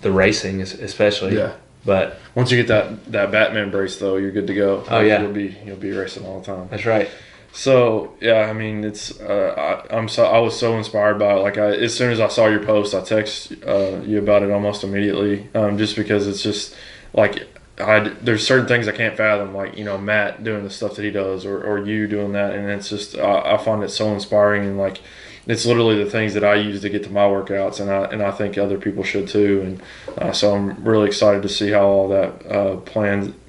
[SPEAKER 2] racing, especially.
[SPEAKER 1] Yeah.
[SPEAKER 2] But
[SPEAKER 1] once you get that Batman brace, though, you're good to go.
[SPEAKER 2] Oh yeah,
[SPEAKER 1] you'll be racing all the time.
[SPEAKER 2] That's right.
[SPEAKER 1] So yeah, I mean, it's I was so inspired by it. Like as soon as I saw your post, I texted you about it almost immediately. Just because it's just like there's certain things I can't fathom, like Matt doing the stuff that he does, or you doing that, and it's just I find it so inspiring, and like it's literally the things that I use to get to my workouts, and I think other people should too, and so I'm really excited to see how all that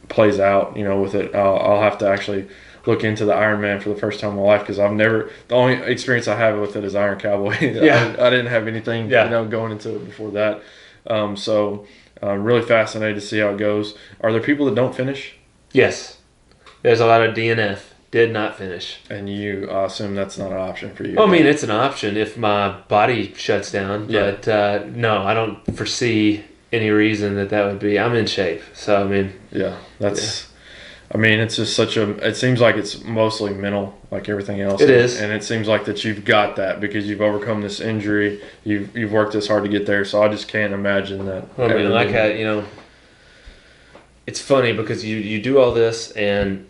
[SPEAKER 1] plays out. With it, I'll have to actually look into the Ironman for the first time in my life, because the only experience I have with it is Iron Cowboy.
[SPEAKER 2] Yeah.
[SPEAKER 1] I didn't have anything going into it before that, so I'm really fascinated to see how it goes. Are there people that don't finish?
[SPEAKER 2] Yes, there's a lot of DNF. Did not finish.
[SPEAKER 1] And I assume that's not an option for you.
[SPEAKER 2] Well, I mean, it's an option if my body shuts down.
[SPEAKER 1] Yeah.
[SPEAKER 2] But no, I don't foresee any reason that would be. I'm in shape. So, I mean.
[SPEAKER 1] Yeah, I mean, it's just it seems like it's mostly mental, like everything else.
[SPEAKER 2] It is.
[SPEAKER 1] And it seems like that you've got that because you've overcome this injury. You've worked this hard to get there. So I just can't imagine that.
[SPEAKER 2] I mean, it's funny because you do all this and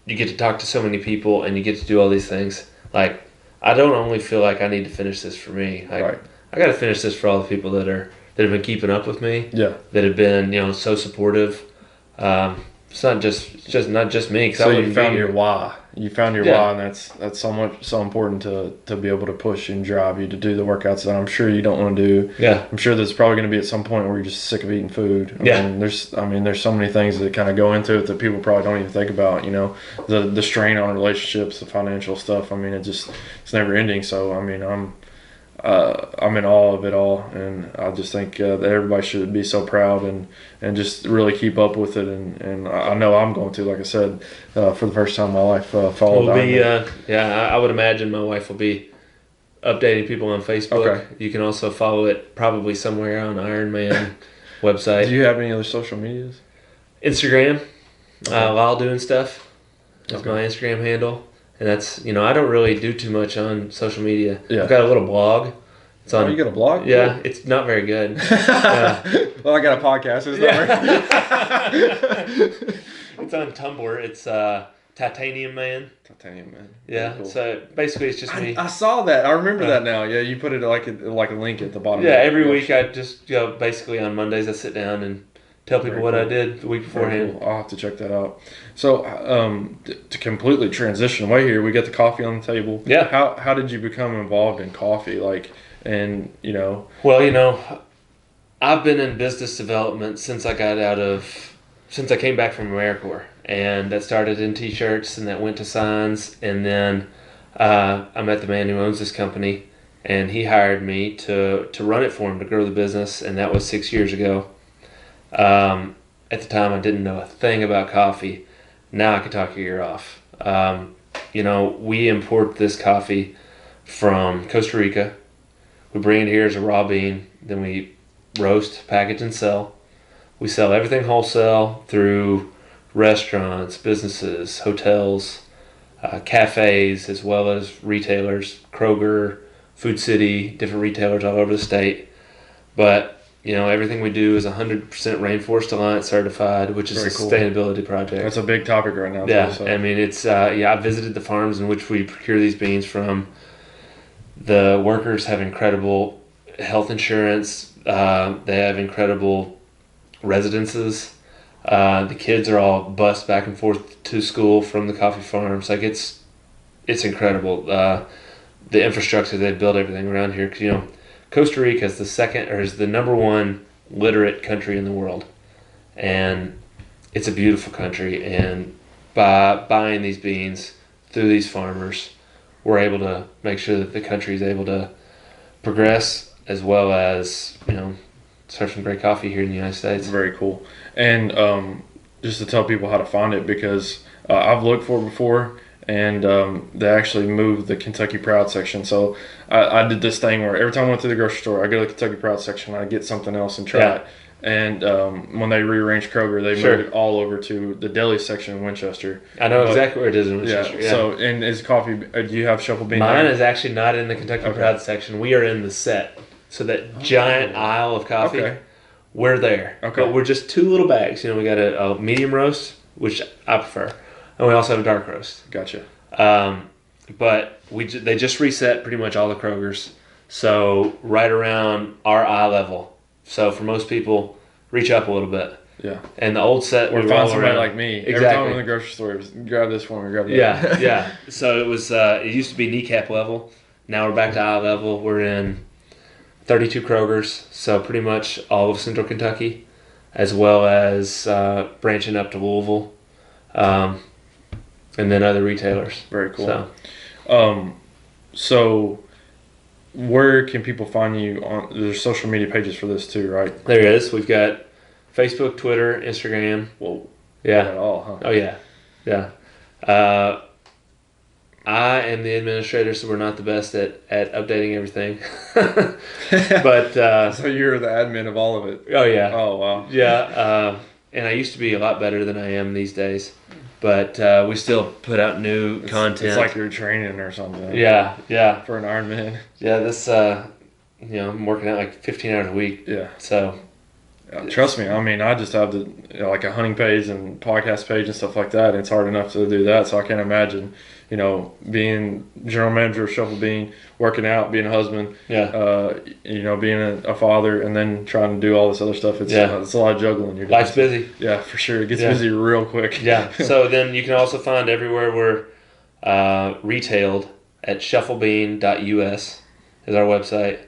[SPEAKER 2] you get to talk to so many people and you get to do all these things. Like, I don't only feel like I need to finish this for me.
[SPEAKER 1] Right.
[SPEAKER 2] I got to finish this for all the people that have been keeping up with me.
[SPEAKER 1] Yeah.
[SPEAKER 2] That have been, so supportive. It's not just me.
[SPEAKER 1] So you found your why. You found your
[SPEAKER 2] Yeah.
[SPEAKER 1] why, and that's so important to be able to push and drive you to do the workouts that I'm sure you don't want to do.
[SPEAKER 2] Yeah.
[SPEAKER 1] I'm sure there's probably going to be at some point where you're just sick of eating food.
[SPEAKER 2] Yeah.
[SPEAKER 1] There's so many things that kind of go into it that people probably don't even think about. The strain on relationships, the financial stuff. I mean, it's never ending. So I mean, I'm in awe of it all, and I just think that everybody should be so proud and just really keep up with it. And I know I'm going to, like I said, for the first time in my life, follow
[SPEAKER 2] I would imagine my wife will be updating people on Facebook.
[SPEAKER 1] Okay.
[SPEAKER 2] You can also follow it probably somewhere on Ironman website.
[SPEAKER 1] Do you have any other social medias?
[SPEAKER 2] Instagram,
[SPEAKER 1] Okay.
[SPEAKER 2] Lisle doing stuff. That's
[SPEAKER 1] Okay.
[SPEAKER 2] my Instagram handle. And that's, I don't really do too much on social media.
[SPEAKER 1] Yeah.
[SPEAKER 2] I've got a little blog. It's on.
[SPEAKER 1] Oh, you got a blog?
[SPEAKER 2] Yeah,
[SPEAKER 1] Cool.
[SPEAKER 2] it's not very good.
[SPEAKER 1] Well, I got a podcast. It's not very
[SPEAKER 2] It's on Tumblr. It's Titanium Man.
[SPEAKER 1] Titanium Man.
[SPEAKER 2] Yeah.
[SPEAKER 1] Cool.
[SPEAKER 2] So basically, it's just me.
[SPEAKER 1] I saw that. I remember that now. Yeah, you put it like a link at the bottom.
[SPEAKER 2] Yeah, every week I just basically on Mondays I sit down and tell people
[SPEAKER 1] Very
[SPEAKER 2] what I
[SPEAKER 1] cool.
[SPEAKER 2] did the week
[SPEAKER 1] Very
[SPEAKER 2] beforehand.
[SPEAKER 1] cool. I'll have to check that out. So, to completely transition away here, we got the coffee on the table.
[SPEAKER 2] Yeah.
[SPEAKER 1] How did you become involved in coffee? Like, and
[SPEAKER 2] Well, I've been in business development since I came back from AmeriCorps, and that started in T-shirts, and that went to signs, and then I met the man who owns this company, and he hired me to run it for him to grow the business, and that was 6 years ago. At the time, I didn't know a thing about coffee. Now I can talk your ear off. We import this coffee from Costa Rica. We bring it here as a raw bean, then we roast, package, and sell. We sell everything wholesale through restaurants, businesses, hotels, cafes, as well as retailers, Kroger, Food City, different retailers all over the state. But everything we do is 100% Rainforest Alliance certified, which is
[SPEAKER 1] Very
[SPEAKER 2] a
[SPEAKER 1] cool.
[SPEAKER 2] sustainability project.
[SPEAKER 1] that's a big topic right now.
[SPEAKER 2] Yeah,
[SPEAKER 1] too, so.
[SPEAKER 2] I mean it's I visited the farms in which we procure these beans from. The workers have incredible health insurance. They have incredible residences. The kids are all bused back and forth to school from the coffee farms. Like it's incredible. The infrastructure they've built everything around here. 'Cause, Costa Rica is is the number one literate country in the world, and it's a beautiful country. And by buying these beans through these farmers, we're able to make sure that the country is able to progress as well as serve some great coffee here in the United States.
[SPEAKER 1] Very cool. And just to tell people how to find it, because I've looked for it before, and they actually moved the Kentucky Proud section. So I did this thing where every time I went to the grocery store, I go to the Kentucky Proud section, I get something else and try
[SPEAKER 2] Yeah.
[SPEAKER 1] it. And when they rearranged Kroger, they
[SPEAKER 2] Sure.
[SPEAKER 1] moved it all over to the deli section in Winchester.
[SPEAKER 2] I know
[SPEAKER 1] But-
[SPEAKER 2] exactly where it is in Winchester. Yeah.
[SPEAKER 1] So, and is coffee? Do you have shuffle bean?
[SPEAKER 2] Mine
[SPEAKER 1] there?
[SPEAKER 2] is actually not in the Kentucky
[SPEAKER 1] Okay.
[SPEAKER 2] Proud section. We are in the set. So that giant aisle of coffee,
[SPEAKER 1] Okay.
[SPEAKER 2] we're there.
[SPEAKER 1] Okay.
[SPEAKER 2] But we're just two little bags. We got a medium roast, which I prefer, and we also have a dark roast.
[SPEAKER 1] Gotcha.
[SPEAKER 2] But they just reset pretty much all the Krogers. So right around our eye level. So for most people, reach up a little bit.
[SPEAKER 1] Yeah.
[SPEAKER 2] And the old set,
[SPEAKER 1] Or
[SPEAKER 2] we
[SPEAKER 1] find
[SPEAKER 2] roll
[SPEAKER 1] somebody
[SPEAKER 2] around.
[SPEAKER 1] like me. Every
[SPEAKER 2] Exactly.
[SPEAKER 1] time I'm in the grocery store, just grab this for me, grab that.
[SPEAKER 2] Yeah, yeah. So it was. It used to be kneecap level. Now we're back to eye level. We're in 32 Krogers, so pretty much all of Central Kentucky, as well as branching up to Louisville, and then other retailers.
[SPEAKER 1] Very cool.
[SPEAKER 2] So
[SPEAKER 1] So where can people find you on? There's social media pages for this too, right?
[SPEAKER 2] there it is. We've got Facebook, Twitter, Instagram.
[SPEAKER 1] Well,
[SPEAKER 2] Yeah.
[SPEAKER 1] not at all, huh?
[SPEAKER 2] Oh yeah, yeah. I am the administrator, so we're not the best at updating everything. But
[SPEAKER 1] So you're the admin of all of it.
[SPEAKER 2] oh yeah,
[SPEAKER 1] Oh wow.
[SPEAKER 2] yeah. And I used to be a lot better than I am these days. But we still put out new content.
[SPEAKER 1] It's like you're training or something.
[SPEAKER 2] yeah, yeah,
[SPEAKER 1] For an Ironman.
[SPEAKER 2] yeah. This I'm working out like 15 hours a week.
[SPEAKER 1] Yeah.
[SPEAKER 2] So
[SPEAKER 1] Trust me. I mean, I just have like a hunting page and podcast page and stuff like that. And it's hard enough to do that. So I can't imagine, being general manager of Shuffle Bean, working out, being a husband,
[SPEAKER 2] yeah,
[SPEAKER 1] being a father, and then trying to do all this other stuff. It's a lot of juggling. You're doing.
[SPEAKER 2] life's busy.
[SPEAKER 1] Yeah, for sure. It gets
[SPEAKER 2] Yeah.
[SPEAKER 1] busy real quick.
[SPEAKER 2] Yeah. So then you can also find everywhere we're retailed at shufflebean.us is our website.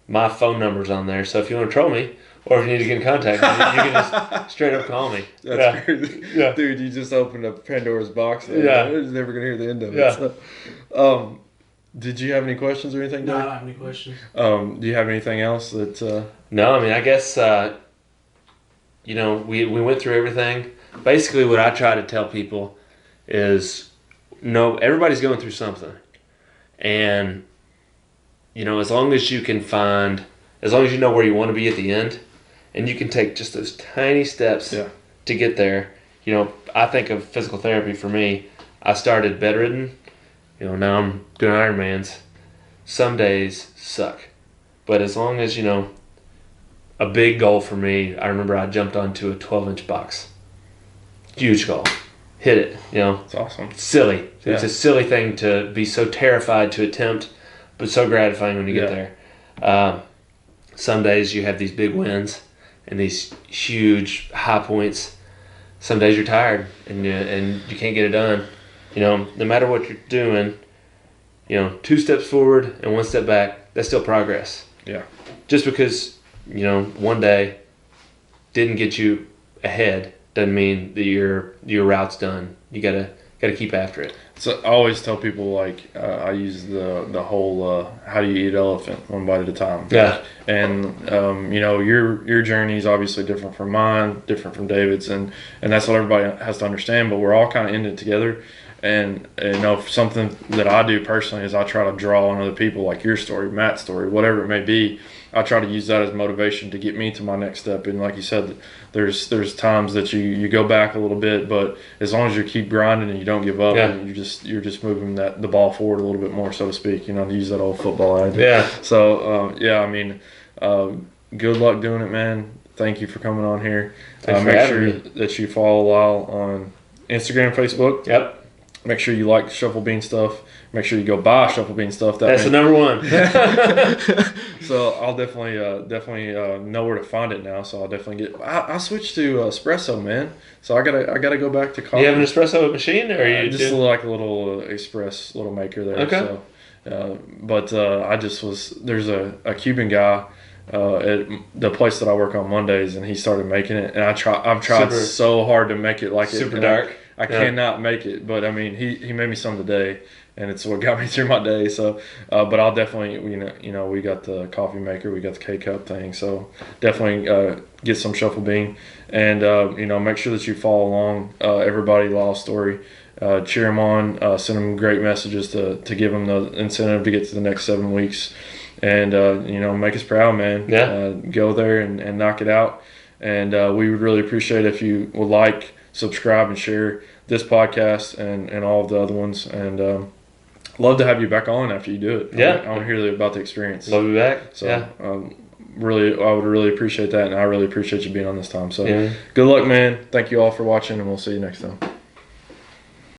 [SPEAKER 2] My phone number's on there. So if you want to troll me or if you need to get in contact with me, you can just straight up call me.
[SPEAKER 1] That's crazy.
[SPEAKER 2] Yeah.
[SPEAKER 1] Dude, you just opened up Pandora's box there.
[SPEAKER 2] Yeah.
[SPEAKER 1] I was never going to hear the end of it.
[SPEAKER 2] Yeah.
[SPEAKER 1] So, did you have any questions or anything,
[SPEAKER 3] No, I
[SPEAKER 1] Dave?
[SPEAKER 3] don't have any questions.
[SPEAKER 1] Do you have anything else that...
[SPEAKER 2] No, I mean, I guess, we went through everything. Basically, what I try to tell people is, no, everybody's going through something. And, as long as you know where you want to be at the end, and you can take just those tiny steps
[SPEAKER 1] Yeah.
[SPEAKER 2] to get there. I think of physical therapy for me. I started bedridden. Now I'm doing Ironmans. Some days suck. But as long as, a big goal for me, I remember I jumped onto a 12-inch box. Huge goal. Hit it,
[SPEAKER 1] It's awesome.
[SPEAKER 2] Silly.
[SPEAKER 1] Yeah.
[SPEAKER 2] It's a silly thing to be so terrified to attempt, but so gratifying when you get there. Some days you have these big wins, and these huge high points, some days you're tired and you can't get it done. No matter what you're doing, 2 steps forward and 1 step back, that's still progress.
[SPEAKER 1] Yeah.
[SPEAKER 2] Just because, one day didn't get you ahead doesn't mean that your route's done. You gotta keep after it.
[SPEAKER 1] So I always tell people, like, I use the whole how do you eat elephant, one bite at a time.
[SPEAKER 2] Yeah.
[SPEAKER 1] And your journey is obviously different from mine, different from David's, and that's what everybody has to understand. But we're all kind of in it together. And something that I do personally is I try to draw on other people, like your story, Matt's story, whatever it may be. I try to use that as motivation to get me to my next step. And like you said, there's times that you go back a little bit, but as long as you keep grinding and you don't give up, and you're just moving the ball forward a little bit more, so to speak. To use that old football adage.
[SPEAKER 2] Yeah.
[SPEAKER 1] So good luck doing it, man. Thank you for coming on here.
[SPEAKER 2] Make
[SPEAKER 1] sure that you follow Lisle on Instagram, Facebook.
[SPEAKER 2] Yep.
[SPEAKER 1] Make sure you like the Shuffle Bean stuff. Make sure you go buy Shuffle Bean stuff.
[SPEAKER 2] That's the number one.
[SPEAKER 1] So I'll definitely know where to find it now. So I'll definitely I switched to espresso, man. So I gotta go back to coffee.
[SPEAKER 2] You have an espresso machine, or you
[SPEAKER 1] just like a little express little maker there.
[SPEAKER 2] Okay.
[SPEAKER 1] So, I just was there's a Cuban guy at the place that I work on Mondays, and he started making it, and I've tried so hard to make it like
[SPEAKER 2] super dark.
[SPEAKER 1] I cannot make it, but I mean, he made me some today, and it's what got me through my day. So, but I'll definitely, we got the coffee maker, we got the K-Cup thing, so definitely get some Shuffle Bean, and make sure that you follow along everybody Lisle's story. Cheer them on, send them great messages to give them the incentive to get to the next 7 weeks, and make us proud, man.
[SPEAKER 2] Yeah.
[SPEAKER 1] Go there and knock it out, and we would really appreciate if you would like, subscribe, and share this podcast and all of the other ones, and love to have you back on after you do it.
[SPEAKER 2] Yeah.
[SPEAKER 1] I want to hear about the experience.
[SPEAKER 2] Love to be back.
[SPEAKER 1] So
[SPEAKER 2] yeah.
[SPEAKER 1] I would really appreciate that, and I really appreciate you being on this time. So good luck, man. Thank you all for watching, and we'll see you next time.